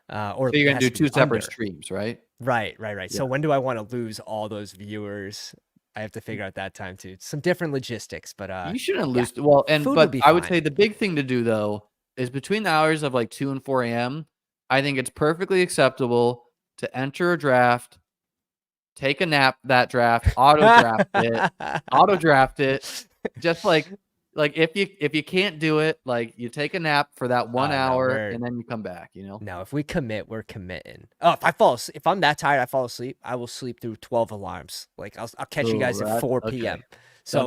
Or so you're gonna do 2 separate streams, right? Right. Yeah. So when do I want to lose all those viewers? I have to figure out that time too. Some different logistics, but you shouldn't lose. Well, but I would say the big thing to do though is between the hours of like 2 and 4 a.m. I think it's perfectly acceptable to enter a draft, take a nap that draft, auto draft it, just like if you can't do it, like you take a nap for that 1 hour and then you come back, No, if we commit, we're committing. Oh, if I'm that tired, I fall asleep, I will sleep through 12 alarms. Like I'll catch you guys at 4 p.m. So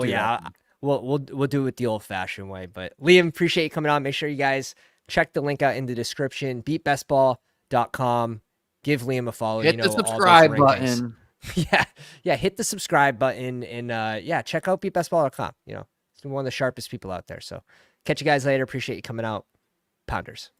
we'll do it the old fashioned way. But Liam, appreciate you coming on. Make sure you guys check the link out in the description, beatbestball.com. Give Liam a follow. Hit the subscribe button. Yeah. Hit the subscribe button and check out beatbestball.com. He's one of the sharpest people out there. So catch you guys later. Appreciate you coming out. Pounders.